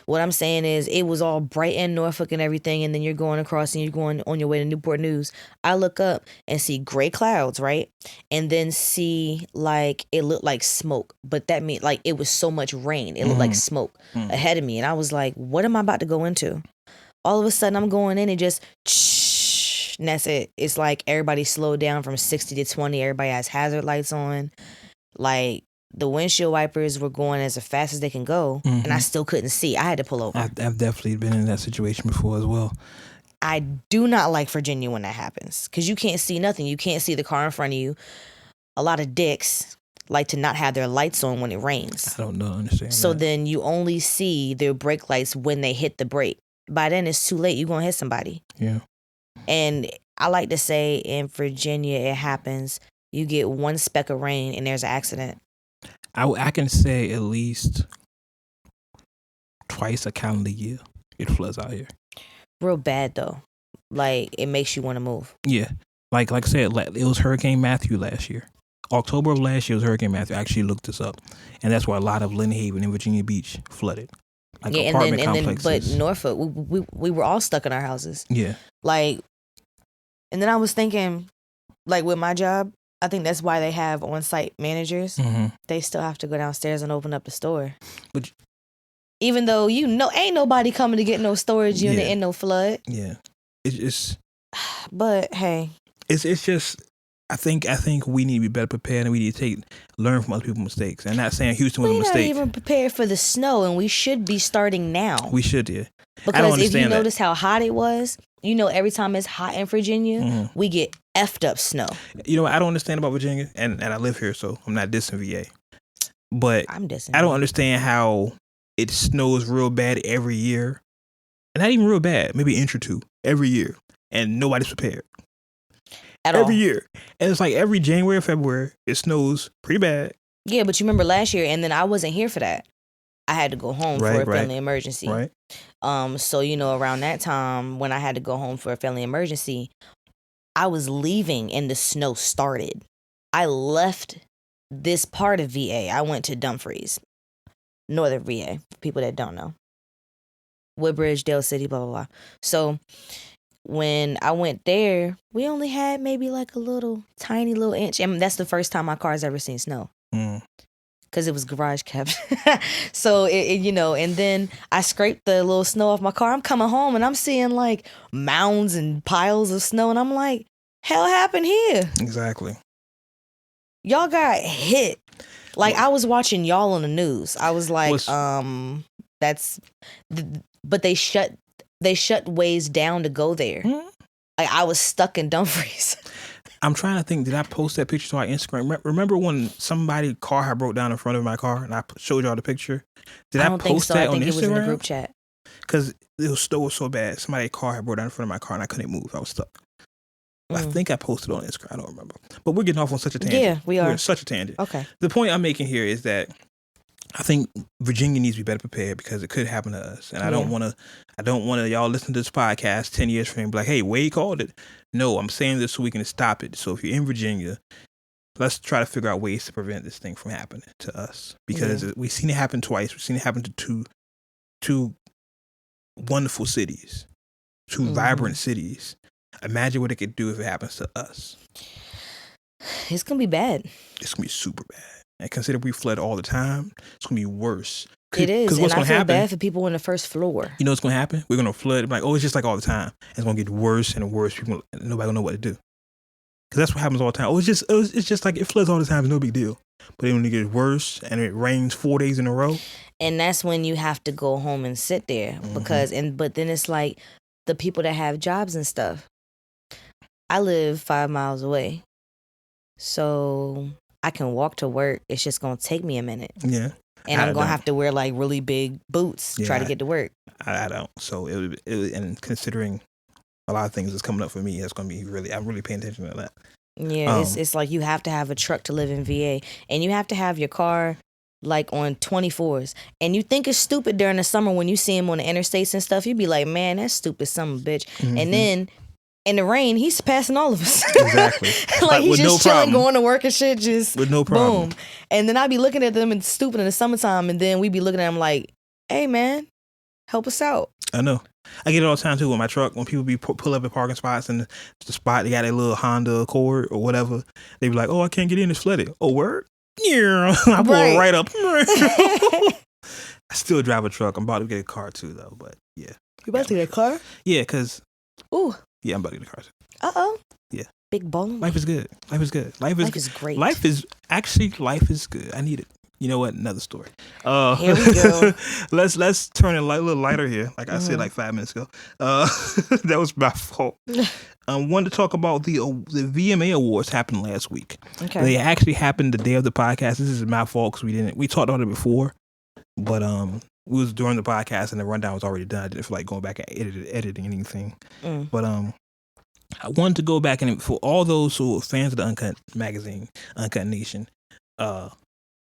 What I'm saying is, it was all bright in Norfolk and everything, and then you're going across and you're going on your way to Newport News. I look up and see gray clouds, right? And then see, like, it looked like smoke, but that meant, like, it was so much rain. It looked like smoke ahead of me, and I was like, what am I about to go into? All of a sudden, I'm going in and just, and that's it. It's like everybody slowed down from 60 to 20. Everybody has hazard lights on. Like, the windshield wipers were going as fast as they can go, and I still couldn't see. I had to pull over. I've definitely been in that situation before as well. I do not like Virginia when that happens, because you can't see nothing. You can't see the car in front of you. A lot of dicks like to not have their lights on when it rains. I don't understand So that. then you only see their brake lights when they hit the brake. By then, it's too late. You're going to hit somebody. Yeah. And I like to say, in Virginia, it happens. You get one speck of rain, and there's an accident. I can say at least twice a calendar year it floods out here. Real bad, though. Like, it makes you want to move. Yeah. Like I said, it was Hurricane Matthew last year. October of last year was Hurricane Matthew. I actually looked this up. And that's why a lot of Lynn Haven and Virginia Beach flooded. Like apartment complexes. But Norfolk, we were all stuck in our houses. Yeah. Like, and then I was thinking, like, with my job, I think that's why they have on-site managers. They still have to go downstairs and open up the store. But even though, ain't nobody coming to get no storage unit in no flood. Yeah. It's but hey. It's just, I think we need to be better prepared, and we need to learn from other people's mistakes. And not saying Houston was a mistake. We're not even prepared for the snow, and we should be starting now. We should, yeah. Because if you notice how hot it was, every time it's hot in Virginia, we get effed up snow. I don't understand about Virginia, and I live here, so I'm not dissing VA. But I'm dissing. I don't understand how it snows real bad every year. And not even real bad, maybe an inch or two every year. And nobody's prepared. Every year. And it's like every January or February, it snows pretty bad. Yeah, but you remember last year, and then I wasn't here for that. I had to go home for a family emergency. Right. So, around that time when I had to go home for a family emergency, I was leaving and the snow started. I left this part of VA. I went to Dumfries, Northern VA, for people that don't know. Woodbridge, Dale City, blah, blah, blah. So when I went there, we only had maybe like a tiny little inch. And that's the first time my car's ever seen snow. Because it was garage kept. So, and then I scraped the little snow off my car. I'm coming home and I'm seeing like mounds and piles of snow. And I'm like, hell happened here? Exactly. Y'all got hit. Like, I was watching y'all on the news. I was like, but they shut ways down to go there. Like, I was stuck in Dumfries. I'm trying to think, did I post that picture to our Instagram? Remember when somebody's car had broke down in front of my car and I showed y'all the picture? Did I post think so. that I on think Instagram? It was in the group chat. Because the snow was so bad. Somebody's car had broke down in front of my car and I couldn't move. I was stuck. I think I posted on Instagram. I don't remember. But we're getting off on such a tangent. Yeah, we are. We're such a tangent. Okay. The point I'm making here is that I think Virginia needs to be better prepared because it could happen to us. And I don't want to y'all listen to this podcast 10 years from now and be like, hey, Wade called it. No, I'm saying this so we can stop it. So if you're in Virginia, let's try to figure out ways to prevent this thing from happening to us. Because we've seen it happen twice. We've seen it happen to two wonderful cities, two vibrant cities. Imagine what it could do if it happens to us. It's going to be bad. It's going to be super bad. And consider we flood all the time, it's going to be worse. It is. What's and I feel happen, bad for people on the first floor. You know what's going to happen? We're going to flood. Like, it's just like all the time. It's going to get worse and worse. People, nobody going to know what to do. Because that's what happens all the time. It's just like it floods all the time. It's no big deal. But then when it gets worse and it rains 4 days in a row. And that's when you have to go home and sit there. But then it's like the people that have jobs and stuff. I live 5 miles away, so I can walk to work. It's just gonna take me a minute. Yeah. And I'm gonna have to wear like really big boots to try to get to work. I don't. So and considering a lot of things that's coming up for me, it's gonna be I'm really paying attention to that. Yeah, it's like you have to have a truck to live in VA, and you have to have your car like on 24s. And you think it's stupid during the summer when you see him on the interstates and stuff. You be like, man, that's stupid, son of a bitch. Mm-hmm. And then in the rain, he's passing all of us. Exactly. Like he's just chilling, going to work and shit, just with no problem. Boom. And then I be looking at them and stupid in the summertime, and then we be looking at them like, hey man, help us out. I know. I get it all the time too with my truck. When people pull up at parking spots and the spot they got a little Honda Accord or whatever, they be like, "Oh, I can't get in. It's flooded." Oh, word? Yeah, I pull it right up. I still drive a truck. I'm about to get a car too, though. But yeah, you about to get a car? Yeah, cause yeah, I'm about to get a car too. Yeah, big bowling. Life is good. Life is good. Life is great. Life is good. I need it. You know what? Another story. Here we go. let's turn it a little lighter here. Like I said, like 5 minutes ago. That was my fault. Wanted to talk about the VMA Awards happened last week. Okay. They actually happened the day of the podcast. This is my fault because we talked about it before, but it was during the podcast and the rundown was already done. I didn't feel like going back and editing anything. But I wanted to go back and for all those who are fans of the Uncut magazine, Uncut Nation,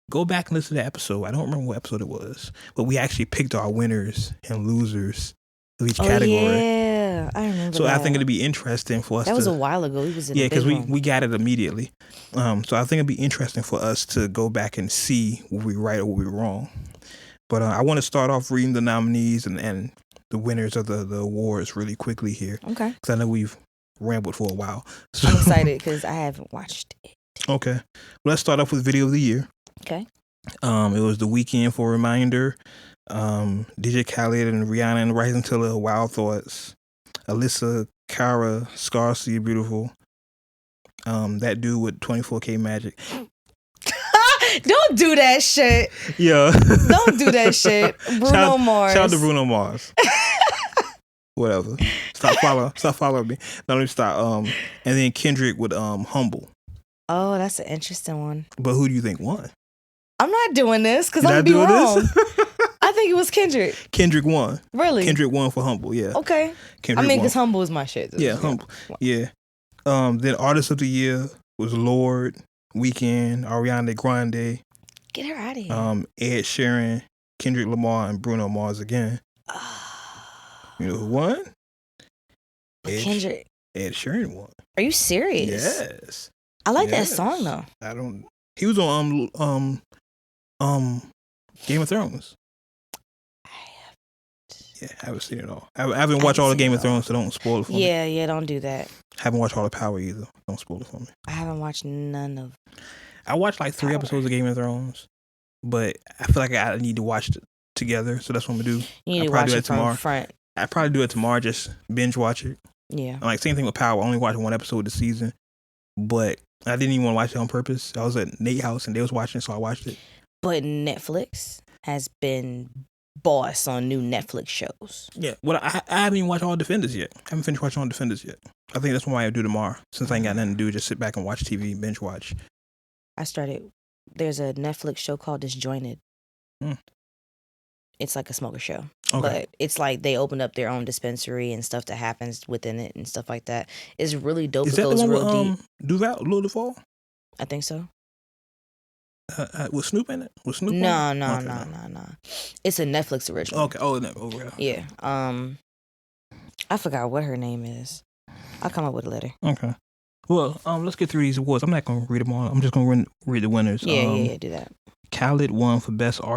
go back and listen to the episode. I don't remember what episode it was, but we actually picked our winners and losers of each category. Yeah, I remember. So that. I think it'd be interesting for us. That was a while ago. We was in because we got it immediately. So I think it'd be interesting for us to go back and see what we right or what we wrong. But I want to start off reading the nominees and the winners of the awards really quickly here. Okay. Because I know we've rambled for a while. So, I'm excited because I haven't watched it. Okay. Well, let's start off with Video of the Year. Okay. It was The Weeknd for Reminder, DJ Khaled and Rihanna and Rising Tiller, Wild Thoughts, Alyssa Cara, Scars to You Beautiful, that dude with 24K Magic. Don't do that shit. Yeah. Don't do that shit. Bruno Mars. Shout out to Bruno Mars. Whatever. Stop following me. No, let me stop. And then Kendrick with Humble. Oh, that's an interesting one. But who do you think won? I'm not doing this because I'm going to be wrong. I think it was Kendrick. Kendrick won. Really? Kendrick won for Humble, yeah. Okay. Kendrick because Humble is my shit. Yeah, Humble. Yeah. Then Artist of the Year was Lorde, Weeknd, Ariana Grande. Get her out of here. Ed Sheeran, Kendrick Lamar, and Bruno Mars again. You know who won? Kendrick. Ed Sheeran won. Are you serious? Yes. I like that song though. He was on Game of Thrones. Yeah, I haven't seen it all. I haven't watched all the Game of Thrones, so don't spoil it for me. Yeah, don't do that. Haven't watched all the Power either. Don't spoil it for me. I haven't watched none of. I watched like 3 episodes of Game of Thrones, but I feel like I need to watch it together, so that's what I'm gonna do. You need to watch it tomorrow. Front. I probably do it tomorrow. Just binge watch it. Yeah. And like same thing with Power. I only watched 1 episode this season, but I didn't even want to watch it on purpose. I was at Nate's house and they was watching it, so I watched it. But Netflix has been boss on new Netflix shows. Yeah. Well, I haven't even watched all Defenders yet. I haven't finished watching all Defenders yet. I think that's what I do tomorrow. Since I ain't got nothing to do, just sit back and watch TV, binge watch. There's a Netflix show called Disjointed. It's like a smoker show. Okay. But it's like they opened up their own dispensary and stuff that happens within it and stuff like that. It's really dope. Is that the one with Duval, Lil Duval? I think so. Was Snoop in it? No. It's a Netflix original. Okay. Oh, okay. Yeah. I forgot what her name is. I'll come up with it later. Okay. Well, let's get through these awards. I'm not gonna read them all. I'm just gonna read the winners. Yeah, do that. Khaled won for Best New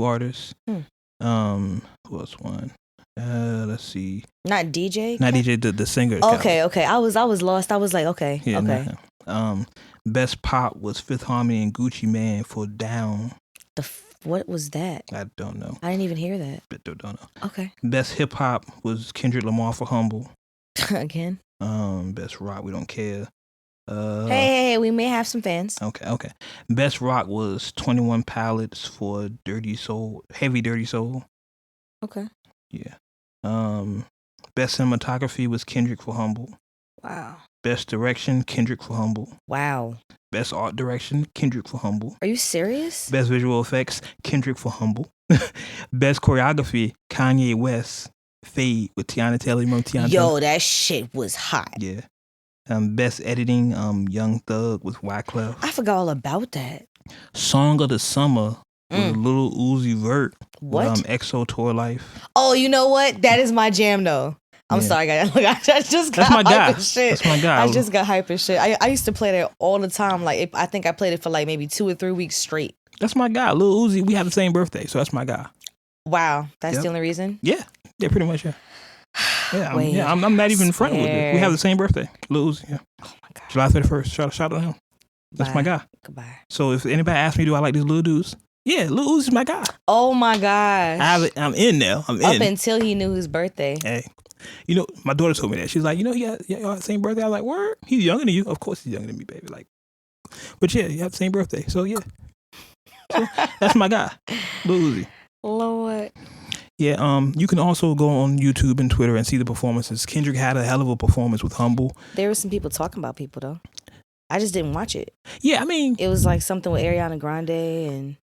Artist. Who else won? Let's see. Not DJ. Not DJ. The singer. Okay. I was lost. I was like, okay. Yeah, okay. No. Best Pop was Fifth Harmony and Gucci Mane for Down. What was that? I don't know. I didn't even hear that. Don't know. Okay. Best Hip Hop was Kendrick Lamar for Humble. Again. Best Rock, we don't care. Hey, we may have some fans. Okay. Best Rock was 21 Pilots for Heavy Dirty Soul. Okay. Yeah. Best Cinematography was Kendrick for Humble. Wow. Best direction, Kendrick for Humble. Wow. Best art direction, Kendrick for Humble. Are you serious? Best visual effects, Kendrick for Humble. Best choreography, Kanye West. Fade with Tiana Taylor. You remember Tiana Taylor? Yo, that shit was hot. Yeah. Best editing, Young Thug with Wyclef. I forgot all about that. Song of the Summer with Lil Uzi Vert. What? With, EXO Tour Life. Oh, you know what? That is my jam, though. I'm sorry, guys. Look, I just got That's my guy. hype as shit. That's my guy. I just got hype as shit. I used to play that all the time. Like, I think I played it for like maybe 2 or 3 weeks straight. That's my guy. Lil Uzi, we have the same birthday, so that's my guy. Wow. That's the only reason? Yeah. Yeah, pretty much, yeah. Wait, I'm not even fronting with it. We have the same birthday. Lil Uzi, yeah. Oh my God. July 31st. Shout out to him. That's my guy. Goodbye. So if anybody asks me, do I like these little dudes? Yeah, Lil Uzi's my guy. Oh my gosh. I'm in now. I'm in. Up until he knew his birthday. Hey. You know, my daughter told me that. She's like, you know, y'all have the same birthday. I was like, word? He's younger than you. Of course he's younger than me, baby. Like, but yeah, you have the same birthday. So yeah. So, that's my guy. Lil Uzi. Lord. Yeah, you can also go on YouTube and Twitter and see the performances. Kendrick had a hell of a performance with Humble. There were some people talking about people, though. I just didn't watch it. Yeah, I mean... It was like something with Ariana Grande and...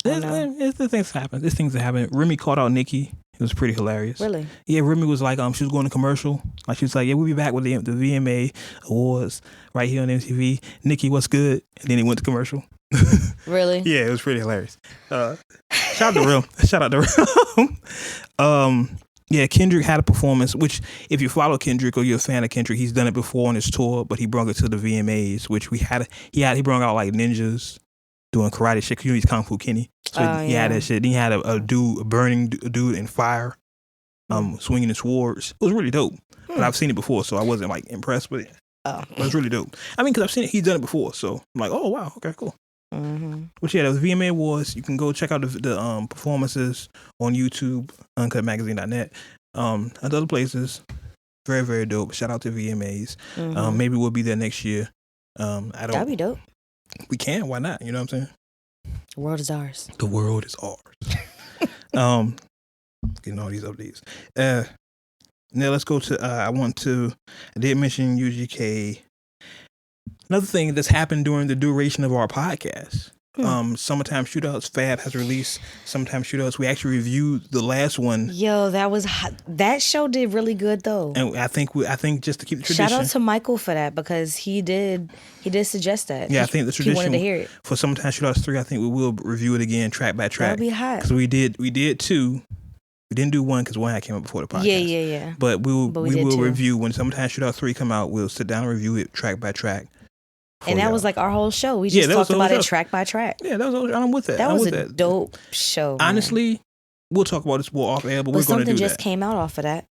It's the things happen. There's things that happen. Remy called out Nicki. It was pretty hilarious. Really? Yeah, Remy was like, she was going to commercial. Like, she was like, yeah, we'll be back with the VMA Awards right here on MTV. Nicki, what's good? And then he went to commercial. Really? Yeah, it was pretty hilarious. Shout out to Real. Shout out to Real. Yeah, Kendrick had a performance, which if you follow Kendrick or you're a fan of Kendrick, he's done it before on his tour, but he brought it to the VMAs, which he brought out like ninjas doing karate shit. 'Cause you know he's Kung Fu Kenny. So he had that shit. Then he had a burning dude in fire, swinging his swords. It was really dope. But I've seen it before, so I wasn't like impressed with it. Oh. But it was really dope. I mean, because I've seen it, he's done it before, so I'm like, oh wow, okay, cool. Mm-hmm. But yeah, that was VMA Awards. You can go check out the performances on YouTube, uncutmagazine.net, and other places. Very, very dope. Shout out to VMAs. Mm-hmm. Maybe we'll be there next year. That'd be dope. We can. Why not? You know what I'm saying? The world is ours. The world is ours. Getting all these updates. Now let's go to. I did mention UGK. Another thing that's happened during the duration of our podcast. Summertime Shootouts, Fab has released Summertime Shootouts. We actually reviewed the last one. Yo, that was hot. That show did really good though. And I think just to keep the tradition. Shout out to Michael for that because he did suggest that. Yeah, I think the tradition. He wanted to hear it. For Summertime Shootouts 3, I think we will review it again track by track. That'll be hot. Because we did 2. We didn't do 1 because 1 came up before the podcast. Yeah. But we will 2. review when Summertime Shootout 3 come out. We'll sit down and review it track by track. And that was like our whole show. We just talked about it track by track. Yeah, that was. I'm with that. That was a dope show. Honestly, we'll talk about this more off air, but we're going to do that. Something just came out off of that.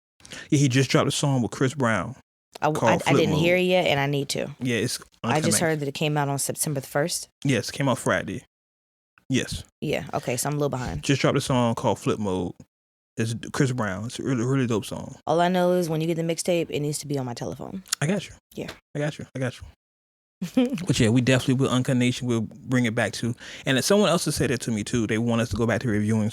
Yeah, he just dropped a song with Chris Brown. I didn't hear it yet, and I need to. Yeah, it's. I just heard that it came out on September the 1st. Yes, it came out Friday. Yes. Yeah. Okay, so I'm a little behind. Just dropped a song called Flip Mode. It's Chris Brown. It's a really, really dope song. All I know is when you get the mixtape, it needs to be on my telephone. I got you. Yeah. I got you. But yeah, we definitely will. Uncut Nation will bring it back to. And then someone else has said it to me too. They want us to go back to reviewing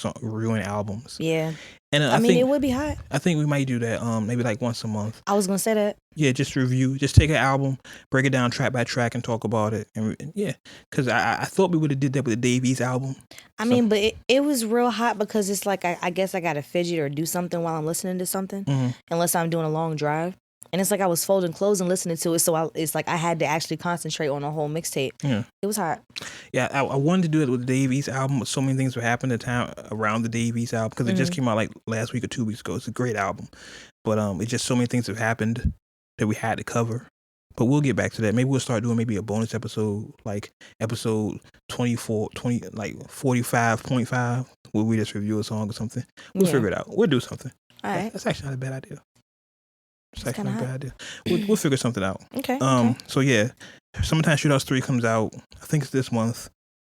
albums. Yeah. And I mean, it would be hot. I think we might do that. Maybe like once a month. I was gonna say that. Yeah, just review. Just take an album, break it down track by track, and talk about it. And yeah, because I thought we would have did that with the Dave East album. I mean, but it was real hot because it's like I guess I gotta fidget or do something while I'm listening to something, unless I'm doing a long drive. And it's like I was folding clothes and listening to it, so it's like I had to actually concentrate on the whole mixtape. Yeah, it was hot. Yeah, I wanted to do it with the Dave East album, but so many things were happening at the time around the Dave East album because it just came out like last week or 2 weeks ago. It's a great album, but it's just so many things have happened that we had to cover. But we'll get back to that. Maybe we'll start doing maybe a bonus episode, like episode 45.5, where we just review a song or something. We'll figure it out. We'll do something. All right. That's actually not a bad idea. It's actually not a bad idea. We'll figure something out. Okay. So yeah, Summertime Shootouts 3 comes out. I think it's this month.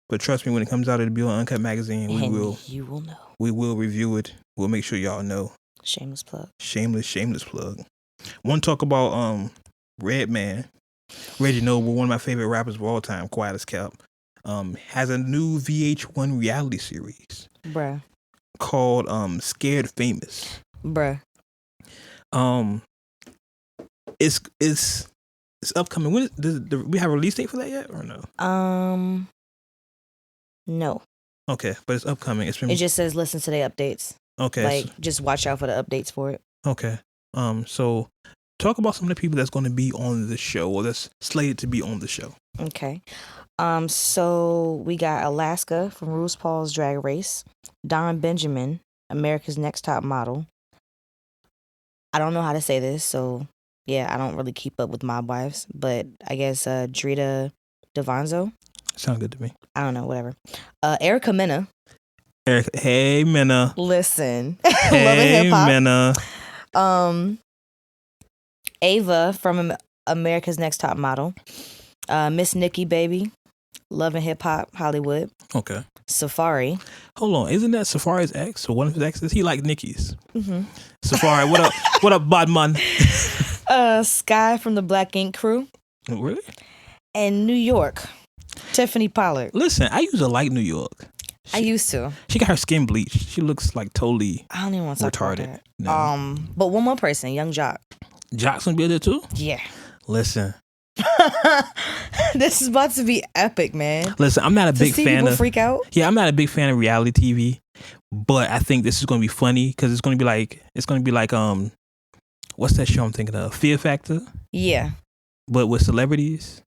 But trust me, when it comes out, it'll be on Uncut Magazine. You will know. We will review it. We'll make sure y'all know. Shameless plug. Shameless plug. Want to talk about Redman, Reggie Noble, one of my favorite rappers of all time, quiet as kept, has a new VH1 reality series. Bruh. Called Scared Famous. Bruh. It's It's upcoming. When do we have a release date for that yet or no? No. Okay, but it's upcoming. It just says listen to the updates. Okay. Like, just watch out for the updates for it. Okay. So talk about some of the people that's going to be on the show or that's slated to be on the show. Okay. So we got Alaska from RuPaul's Drag Race, Don Benjamin, America's Next Top Model. I don't know how to say this, so yeah, I don't really keep up with Mob Wives, but I guess Drita Davanzo. Sounds good to me. I don't know, whatever. Erica Mena. Hey, Mena. Listen. Hey, Loving hip hop. Mena. Ava from America's Next Top Model. Miss Nikki Baby. Loving Hip Hop Hollywood. Okay. Safari. Hold on. Isn't that Safari's ex or one of his exes? He like Nikki's. Mm-hmm. Safari, what up? What up, Bodman? Sky from the Black Ink Crew. Really? And New York. Tiffany Pollard. Listen, I used to like New York. I used to. She got her skin bleached. She looks like totally I don't even want to talk retarded. about that. No. But one more person, Young Jock. Jock's gonna be there too? Yeah. Listen. This is about to be epic, man. Listen, I'm not a big fan of freak out. Yeah, I'm not a big fan of reality TV, but I think this is gonna be funny because it's gonna be like what's that show I'm thinking of? Fear Factor? Yeah. But with celebrities.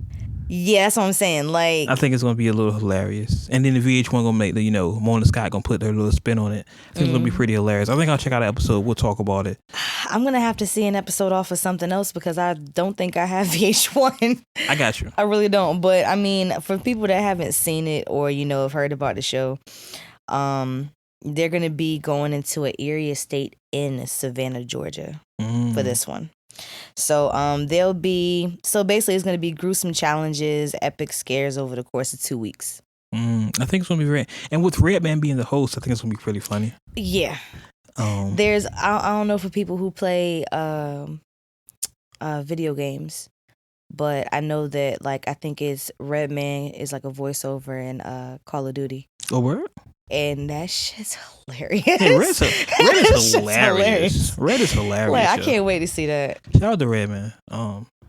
Yeah, that's what I'm saying. Like, I think it's gonna be a little hilarious, and then the VH1 gonna make the Mona Scott gonna put their little spin on it. I think it's gonna be pretty hilarious. I think I'll check out an episode. We'll talk about it. I'm gonna have to see an episode off of something else because I don't think I have VH1. I got you. I really don't. But I mean, for people that haven't seen it or have heard about the show, they're gonna be going into an eerie estate in Savannah, Georgia, for this one. So basically it's going to be gruesome challenges, epic scares over the course of 2 weeks. I think it's going to be great. And with Redman being the host, I think it's going to be pretty funny. Yeah. There's I don't know for people who play video games, but I know that I think it's Redman is like a voiceover in Call of Duty. Oh, word? And that shit's hilarious. Yeah, Red is hilarious. Red is hilarious. I can't wait to see that. Shout out to Redman.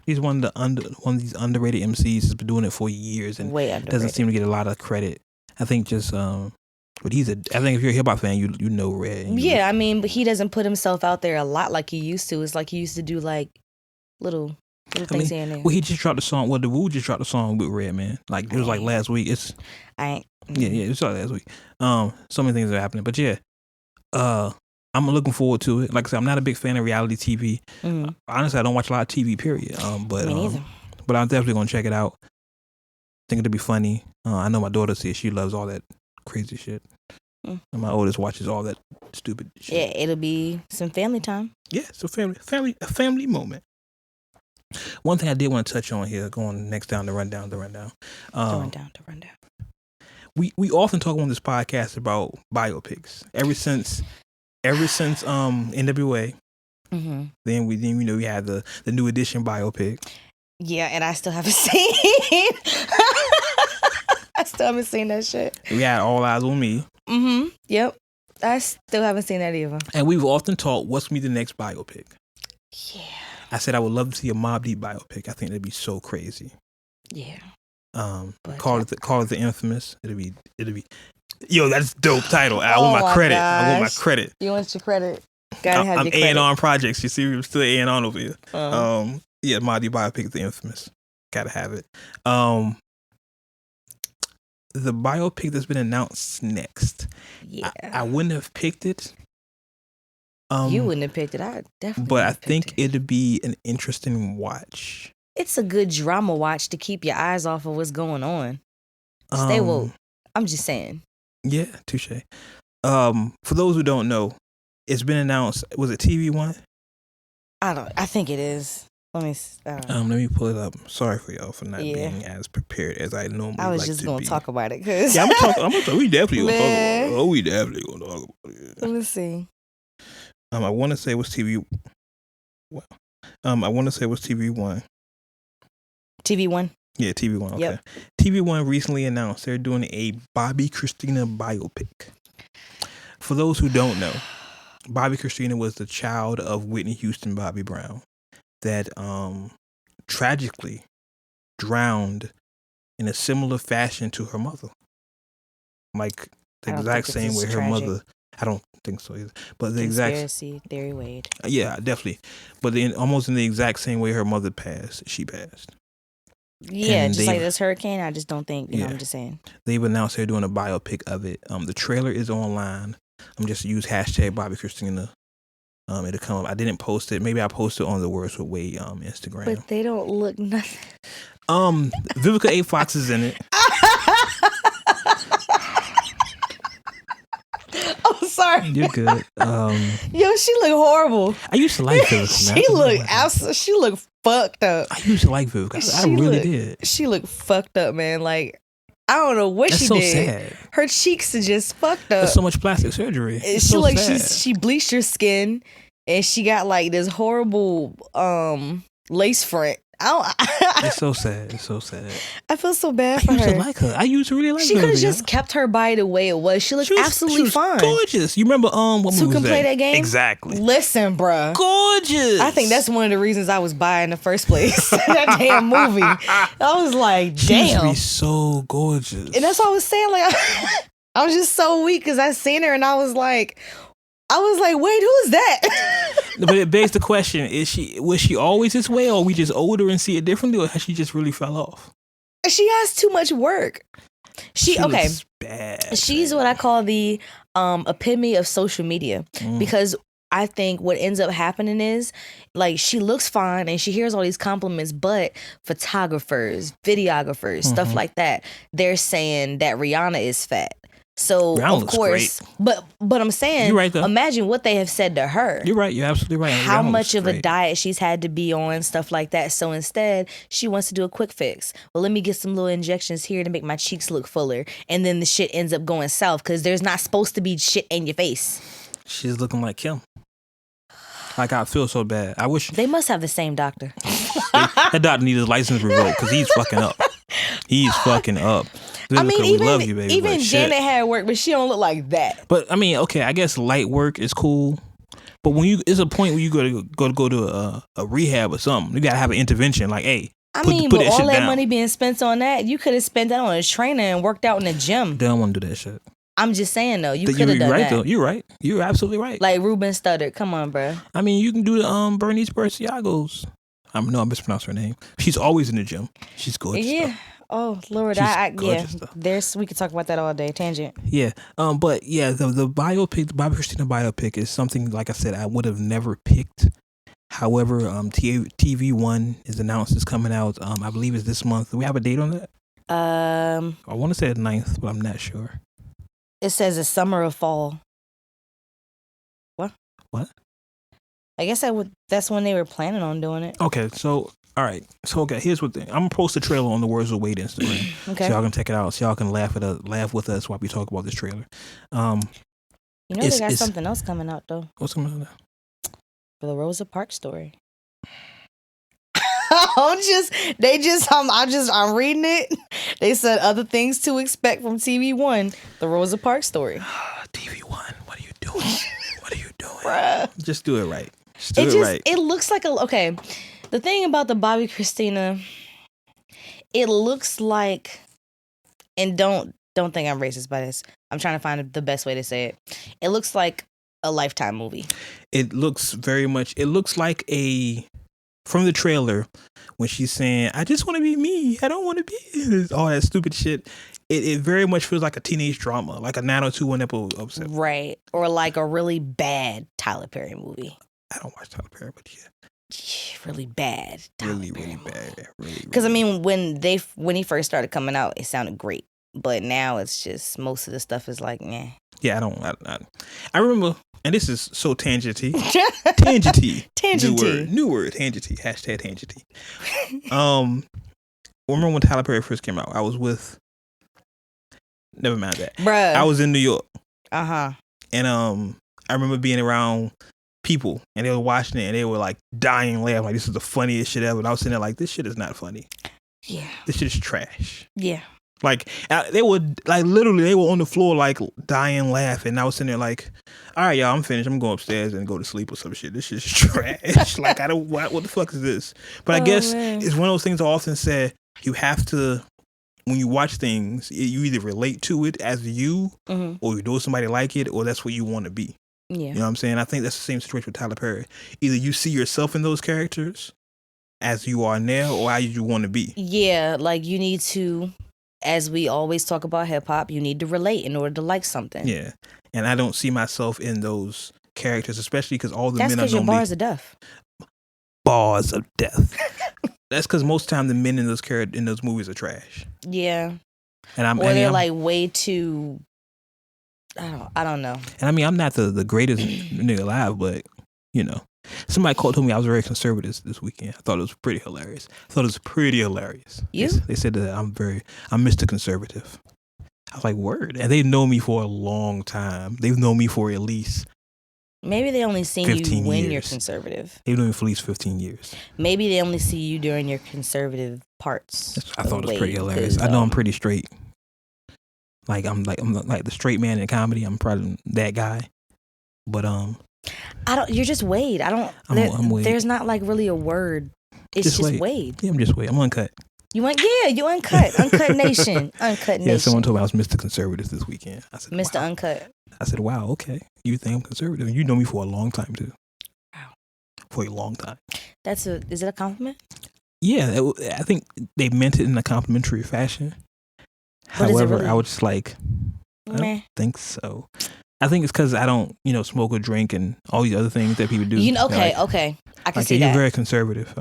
He's one of these underrated MCs. He's been doing it for years and doesn't seem to get a lot of credit. I think but I think if you're a hip hop fan, you know Red. Yeah, I mean, but he doesn't put himself out there a lot like he used to. It's like he used to do little things here and there. Well, he just dropped a song. Well, the Wu just dropped a song with Redman. It was last week. Yeah, it was last week. So many things are happening, but yeah, I'm looking forward to it. Like I said, I'm not a big fan of reality TV. Mm-hmm. Honestly, I don't watch a lot of TV. Period. But me neither. But I'm definitely gonna check it out. Think it'll be funny. I know my daughter says she loves all that crazy shit. And my oldest watches all that stupid shit. Yeah, it'll be some family time. Yeah, so a family moment. One thing I did want to touch on here, going next down the rundown. The rundown. We often talk on this podcast about biopics. Ever since NWA. Mm-hmm. Then we had the new edition biopic. Yeah, and I still haven't seen. I still haven't seen that shit. We had All Eyes on Me. Mm-hmm. Yep. I still haven't seen that either. And we've often talked, what's gonna be the next biopic? Yeah. I said I would love to see a Mobb Deep biopic. I think that'd be so crazy. Yeah. Call it the Infamous. It'll be. Yo, that's dope title. I want my credit. Gosh. I want my credit. You want your credit? Gotta have your credit. I'm A&R projects. You see, I'm still A&R over here. Yeah, Mobb Deep biopic, The Infamous. Gotta have it. The biopic that's been announced next. Yeah. I wouldn't have picked it. You wouldn't have picked it. I definitely. But I think it'd be an interesting watch. It's a good drama watch to keep your eyes off of what's going on. Stay woke. I'm just saying. Yeah, touche. For those who don't know, it's been announced. Was it TV One? I think it is. Let me pull it up. Sorry for y'all for not being as prepared as I normally. I was like just to gonna be. talk about it because I'm gonna talk. We definitely gonna talk about it. Oh, we definitely gonna talk about it. Let me see. I want to say it was TV. Well, I want to say it was TV One. TV One. Yeah, TV One. Okay. Yep. TV One recently announced they're doing a Bobbi Kristina biopic. For those who don't know, Bobbi Kristina was the child of Whitney Houston, Bobby Brown, that tragically drowned in a similar fashion to her mother. Like the exact same way her mother. I don't think so either. But the Conspiracy theory, Wade. Yeah, definitely. But almost in the exact same way her mother passed, she passed. Yeah, and just like this hurricane, I just don't think, you know, I'm just saying. They've announced they're doing a biopic of it. The trailer is online. I'm just use hashtag Bobbi Kristina. It'll come up. I didn't post it. Maybe I posted on the Words with Wade Instagram. But they don't look nothing. Vivica A. Fox is in it. Oh, sorry. You're good. Yo, she look horrible. I used to like Vivica. She look fucked up. I used to like Vivica. I really did. She looked fucked up, man. Like, I don't know what she did. That's so sad. Her cheeks are just fucked up. There's so much plastic surgery. She bleached her skin, and she got like this horrible lace front. It's so sad. It's so sad. I feel so bad for her. I used to like her. I used to really like her. She could have just kept her body the way it was. She looked absolutely fine. Gorgeous. You remember what movie Who can play that game? Exactly. Listen, bruh. Gorgeous. I think that's one of the reasons I was bi in the first place. That damn movie. I was like, damn. She used to be so gorgeous. And that's what I was saying. Like, I was just so weak because I seen her and I was like, wait, who's that? But it begs the question: was she always this way, or we just older and see it differently, or has she just really fell off? She has too much work. She okay. Bad. She's what I call the epitome of social media because I think what ends up happening is like she looks fine and she hears all these compliments, but photographers, videographers, stuff like that, they're saying that Rihanna is fat. So Rihanna of course, great. but I'm saying, you're right, though. Imagine what they have said to her. You're right. You're absolutely right. How much of a diet she's had to be on, stuff like that. So instead, she wants to do a quick fix. Well, let me get some little injections here to make my cheeks look fuller, and then the shit ends up going south because there's not supposed to be shit in your face. She's looking like Kim. Like, I feel so bad. I wish they must have the same doctor. That doctor needs his license revoked because he's fucking up. He's fucking up. I mean, even Janet had work, but she don't look like that. But I mean, okay, I guess light work is cool. But when it's a point where you go to a rehab or something, you gotta have an intervention. Like, hey, but all that money being spent on that, you could have spent that on a trainer and worked out in the gym. They don't want to do that shit. I'm just saying though, you could have done that. Though. You're right. You're absolutely right. Like Ruben Studdard, come on, bro. I mean, you can do the Bernice Burciago's. I'm mispronouncing her name. She's always in the gym. She's gorgeous. Yeah. Though. Oh Lord, yeah. We could talk about that all day. Tangent. Yeah. But yeah, the biopic, the Bobbi Kristina biopic, is something like I said I would have never picked. However, TV One is announced it's coming out. I believe it's this month. Do we have a date on that? I want to say the 9th, but I'm not sure. It says the summer or fall. What? I guess that's when they were planning on doing it. Okay, so all right. So okay, here's what I'm gonna post a trailer on the Words with Wade Instagram. Okay. So y'all can check it out. So y'all can laugh with us while we talk about this trailer. They got something else coming out though. What's coming out? For the Rosa Parks story. I'm reading it. They said other things to expect from TV One, the Rosa Parks story. TV One, what are you doing? What are you doing? Bruh. Just do it right. Right. It looks like okay. The thing about the Bobbi Kristina, it looks like, and don't think I'm racist by this. I'm trying to find the best way to say it. It looks like a Lifetime movie. It looks like from the trailer when she's saying, I just want to be me. I don't want to be all that stupid shit. It very much feels like a teenage drama, like a 90210 episode. Right. Or like a really bad Tyler Perry movie. I don't watch Tyler Perry, but yeah. Really bad. Really bad. Because I mean, when he first started coming out, it sounded great, but now it's just most of the stuff is like, nah. Yeah, I remember, and this is so tangenty. New word, tangenty. Hashtag tangenty. Remember when Tyler Perry first came out? I was with. Never mind that, bruh. I was in New York. And I remember being around people and they were watching it and they were like dying laughing like this is the funniest shit ever, and I was sitting there like this shit is not funny. Yeah, this shit is trash. Yeah, Like they were literally on the floor like dying laughing. I was sitting there like, all right, y'all, I'm finished. I'm going upstairs and go to sleep or some shit. This shit's trash. Like I don't what the fuck is this? But I guess it's one of those things I often say. You have to, when you watch things, you either relate to it as you, or you know somebody like it, or that's what you want to be. Yeah, you know what I'm saying? I think that's the same situation with Tyler Perry. Either you see yourself in those characters as you are now, or how you want to be. Yeah, like you need to. As we always talk about hip hop, you need to relate in order to like something. Yeah, and I don't see myself in those characters, especially because all the men are That's because your bars of death. Bars of death. That's because most of the time the men in those movies are trash. Yeah, and they're like way too. I don't know. And I mean, I'm not the greatest nigga alive, but you know. Somebody told me I was very conservative this weekend. I thought it was pretty hilarious. You? They said that I'm Mr. Conservative. I was like, word. And they've known me for a long time. They've known me for at least maybe they only seen you when you're conservative. They've known me for at least 15 years. Maybe they only see you during your conservative parts. I thought it was pretty hilarious. I know I'm pretty straight. I'm like the straight man in comedy. I'm probably that guy. But you're just Wade. I'm Wade. There's not like really a word. It's just Wade. Yeah, I'm just Wade. I'm uncut. You uncut. Uncut Nation. Uncut Nation. Yeah, someone told me I was Mr. Conservative this weekend. I said, Mr. Wow. Uncut. I said, wow, okay. You think I'm conservative? You know me for a long time too. Wow. For a long time. Is it a compliment? Yeah, I think they meant it in a complimentary fashion. But however, really? I was just like, I don't think so. I think it's because I don't, smoke or drink and all these other things that people do. Okay. I can see that. You're very conservative.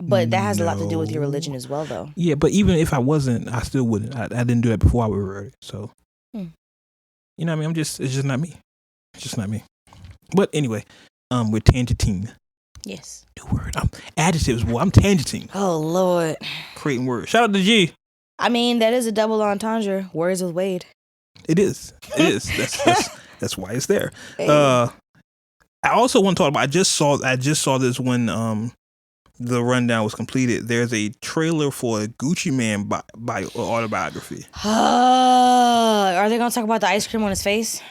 But that has a lot to do with your religion as well, though. Yeah, but even if I wasn't, I still wouldn't. I didn't do that before I was reverted. So, you know what I mean? it's just not me. It's just not me. But anyway, we're tangenting. Yes. New word. Adjectives. Well, I'm tangenting. Oh, Lord. Creating words. Shout out to G. I mean, that is a double entendre. Words with Wade. It is. That's why it's there. Hey. I also want to talk about. I just saw this when the rundown was completed. There's a trailer for a Gucci Man autobiography. Are they gonna talk about the ice cream on his face?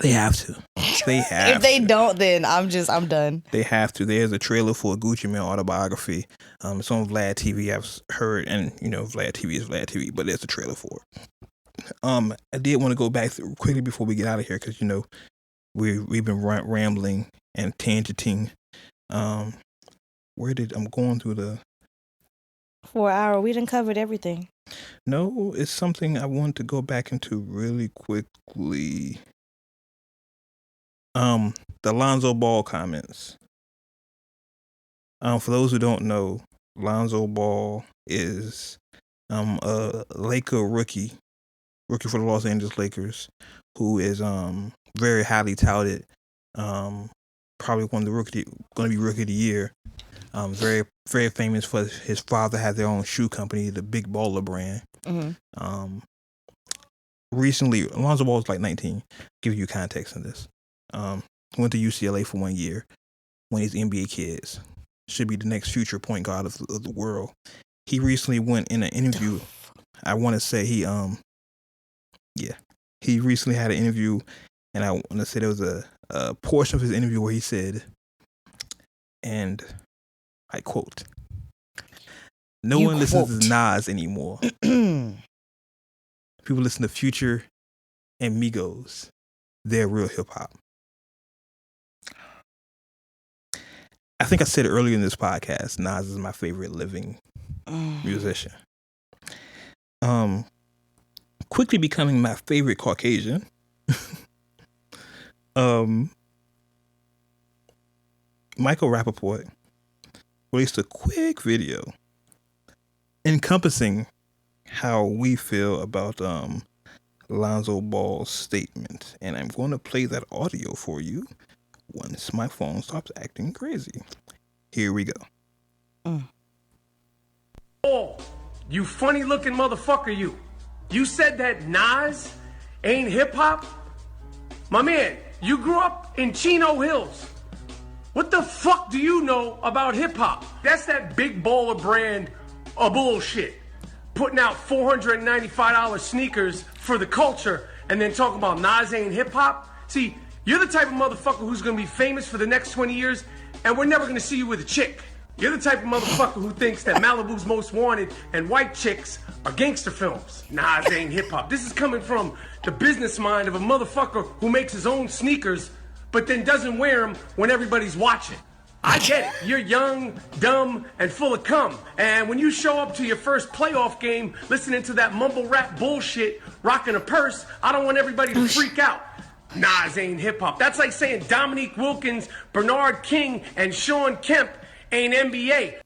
They have to. If they don't, then I'm done. They have to. There's a trailer for a Gucci Man autobiography. It's on Vlad TV. I've heard, and Vlad TV is Vlad TV, but there's a trailer for it. I did want to go back quickly before we get out of here because we've been rambling and tangenting. I'm going through the 4 hour. We done covered everything. No, it's something I want to go back into really quickly. The Lonzo Ball comments. For those who don't know, Lonzo Ball is a Laker rookie for the Los Angeles Lakers, who is very highly touted. Probably going to be rookie of the year. Very very famous for his father had their own shoe company, the Big Baller brand. Mm-hmm. Recently, Lonzo Ball was like 19. Give you context on this. Went to UCLA for 1 year. One of these NBA kids should be the next future point guard of the world. He recently went in an interview. I want to say he recently had an interview, and I want to say there was a portion of his interview where he said, and I quote, "No one listens to Nas anymore. People listen to Future and Migos. They're real hip hop." I think I said it earlier in this podcast, Nas is my favorite living musician. Quickly becoming my favorite Caucasian. Michael Rappaport released a quick video encompassing how we feel about Lonzo Ball's statement. And I'm going to play that audio for you once my phone stops acting crazy. Here we go. Oh, you funny looking motherfucker, you. You said that Nas ain't hip hop? My man, you grew up in Chino Hills. What the fuck do you know about hip hop? That's that Big Baller brand of bullshit. putting out $495 sneakers for the culture and then talking about Nas ain't hip-hop. See, you're the type of motherfucker who's going to be famous for the next 20 years and we're never going to see you with a chick. You're the type of motherfucker who thinks that Malibu's Most Wanted and white chicks are gangster films. Nas ain't hip-hop. This is coming from the business mind of a motherfucker who makes his own sneakers but then doesn't wear them when everybody's watching. I get it. You're young, dumb, and full of cum. And when you show up to your first playoff game listening to that mumble rap bullshit, rocking a purse, I don't want everybody to freak out. Nas ain't hip-hop. That's like saying Dominique Wilkins, Bernard King, and Sean Kemp ain't NBA.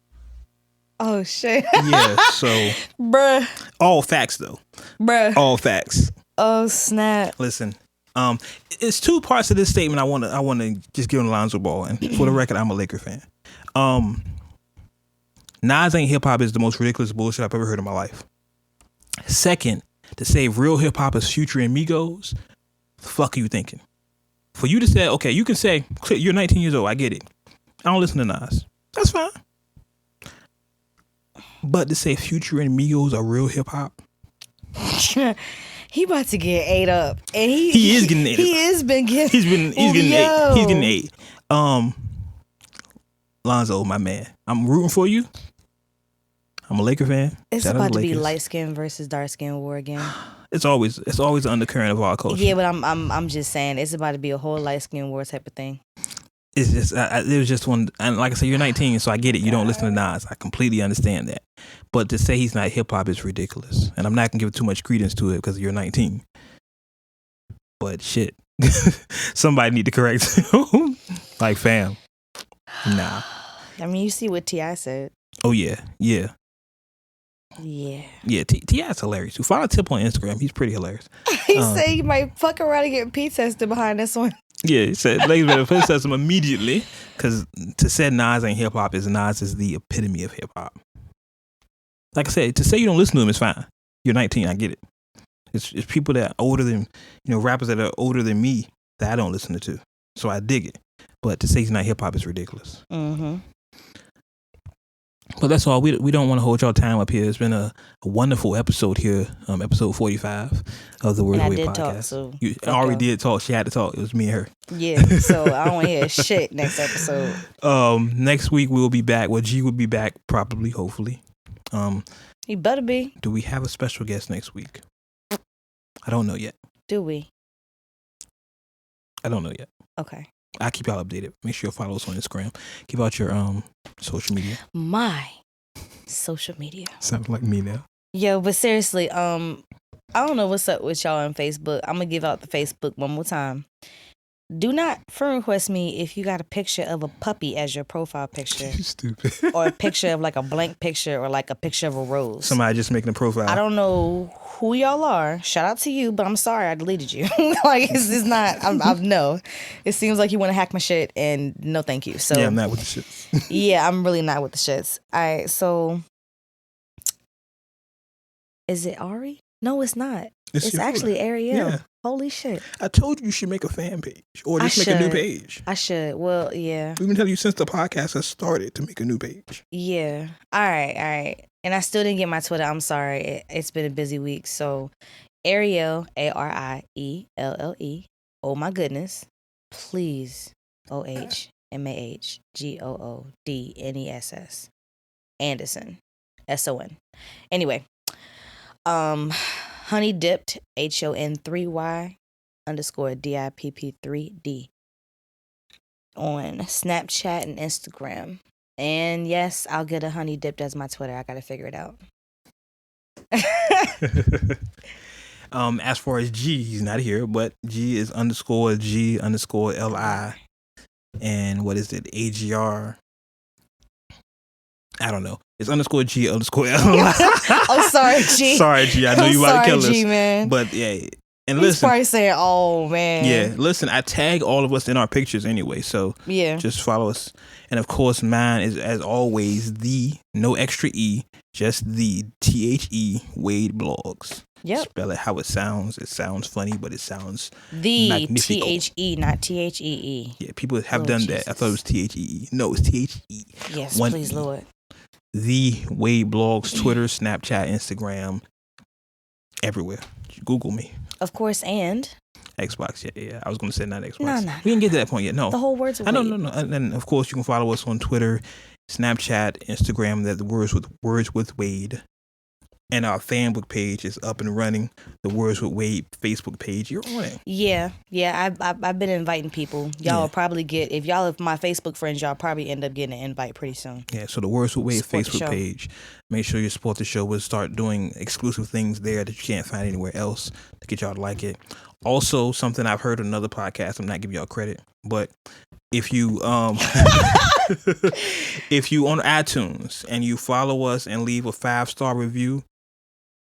Oh, shit. Yeah, so. Bruh. All facts, though. Bruh. All facts. Oh, snap. Listen. It's two parts of this statement I want to just give Alonzo Ball, and for the record, I'm a Laker fan. Nas ain't hip hop is the most ridiculous bullshit I've ever heard in my life. Second, to say real hip hop is Future and Migos, the fuck are you thinking? For you to say, okay, you can say you're 19 years old, I get it. I don't listen to Nas. That's fine. But to say Future and Migos are real hip hop. He about to get ate up, and he is getting ate up. He has been getting. He's getting ate. He's getting ate. Lonzo, my man, I'm rooting for you. I'm a Laker fan. It's about to be light skin versus dark skin war again. It's always an undercurrent of our culture. Yeah, but I'm just saying it's about to be a whole light skin war type of thing. It's just it was just one, and like I said, you're 19, so I get it. You don't listen to Nas. I completely understand that. But to say he's not hip hop is ridiculous, and I'm not gonna give too much credence to it because you're 19. But shit, somebody need to correct him. Like, fam, nah. I mean, you see what T.I. said. Oh yeah. T.I.'s hilarious too. Follow Tip on Instagram. He's pretty hilarious. He said he might fuck around and get P tested behind this one. Yeah, he said ladies better piss test him immediately, because to say Nas ain't hip hop is Nas is the epitome of hip hop. Like I said, to say you don't listen to him is fine. You're 19, I get it. It's people that are older than, rappers that are older than me that I don't listen to. So I dig it. But to say he's not hip hop is ridiculous. Mm-hmm. But that's all. We don't want to hold y'all time up here. It's been a wonderful episode here, episode 45 of the WordsWithWade podcast. Talk, so Ari did talk. She had to talk. It was me and her. Yeah, so I don't want to hear shit next episode. Next week we'll be back. Well, G will be back probably, hopefully. He better be. Do we have a special guest next week? I don't know yet. Do we? I don't know yet. Okay. I'll keep y'all updated. Make sure you follow us on Instagram. Give out your social media. My social media. Sounds like me now. Yo, but seriously, I don't know what's up with y'all on Facebook. I'm gonna give out the Facebook one more time. Do not friend request me if you got a picture of a puppy as your profile picture. You stupid. Or a picture of like a blank picture or like a picture of a rose. Somebody just making a profile. I don't know who y'all are. Shout out to you, but I'm sorry I deleted you. Like, it's not, I've no. It seems like you want to hack my shit and no thank you. So yeah, I'm not with the shits. Yeah, I'm really not with the shits. All right, so is it Ari? No, it's not. It's actually Ariel. Yeah. Holy shit. I told you should make a fan page or just make a new page. I should. Well, yeah. We've been telling you since the podcast has started to make a new page. Yeah. All right. And I still didn't get my Twitter. I'm sorry. It's been a busy week. So Ariel, ARIELLE. Oh my goodness. Please. OHMAHGOODNESS. Anderson. SON. Anyway. Honey dipped HON3Y _DIPP3D on Snapchat and Instagram. And yes, I'll get a honey dipped as my Twitter. I gotta figure it out. As far as G, he's not here, but G is _G_LI. And what is it? AGR. I don't know. It's _G_LI. Oh, sorry, G. Sorry, G. I know you about to kill us. G, man. But yeah. And He's listen. probably saying, oh, man. Yeah. Listen, I tag all of us in our pictures anyway. So yeah, just follow us. And of course, mine is, as always, no extra E, just the THE Wade Bloggs. Yep. Spell it how it sounds. It sounds funny, but it sounds the magnifico. THE, not THEE. Yeah, people have Lord done Jesus. that. I thought it was THEE. No, it's THE. Yes, One please, E. Lord. The Wade Blogs, Twitter, Snapchat, Instagram, everywhere. Google me. Of course, and Xbox, yeah. I was going to say not Xbox. No. We didn't get to that point yet. No. The whole Words with Wade. No. And of course, you can follow us on Twitter, Snapchat, Instagram. That the Words with Wade. And our fan book page is up and running. The Words with Wade Facebook page. You're on it. Yeah. I've been inviting people. Y'all will probably get, if y'all are my Facebook friends, y'all probably end up getting an invite pretty soon. Yeah, so the Words with Wade Support Facebook page. Make sure you support the show. We'll start doing exclusive things there that you can't find anywhere else to get y'all to like it. Also, something I've heard on another podcast, I'm not giving y'all credit, but if you if you on iTunes and you follow us and leave a 5-star review,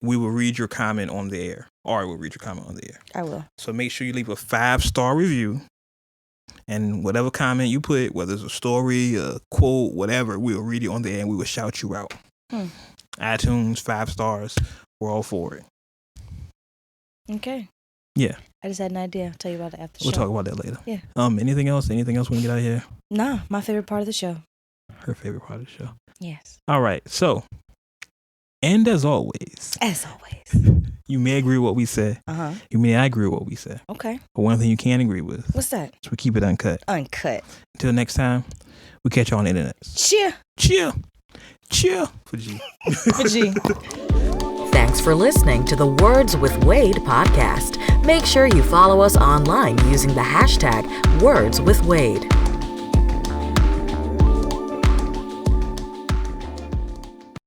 we will read your comment on the air. Ari will read your comment on the air. I will. So make sure you leave a 5-star review. And whatever comment you put, whether it's a story, a quote, whatever, we'll read it on the air and we will shout you out. iTunes, 5 stars. We're all for it. Okay. Yeah. I just had an idea. I'll tell you about it after the We'll show. talk about that later. Yeah. Anything else? Anything else we can get out of here? Nah, my favorite part of the show. Her favorite part of the show. Yes. All right. So, and as always, you may agree with what we say. You may not agree with what we say. Okay. But one thing you can agree with. What's that? is we keep it uncut. Uncut. Until next time, we catch you on the internet. Cheer. For G. For G. Thanks for listening to the Words with Wade podcast. Make sure you follow us online using the hashtag WordsWithWade.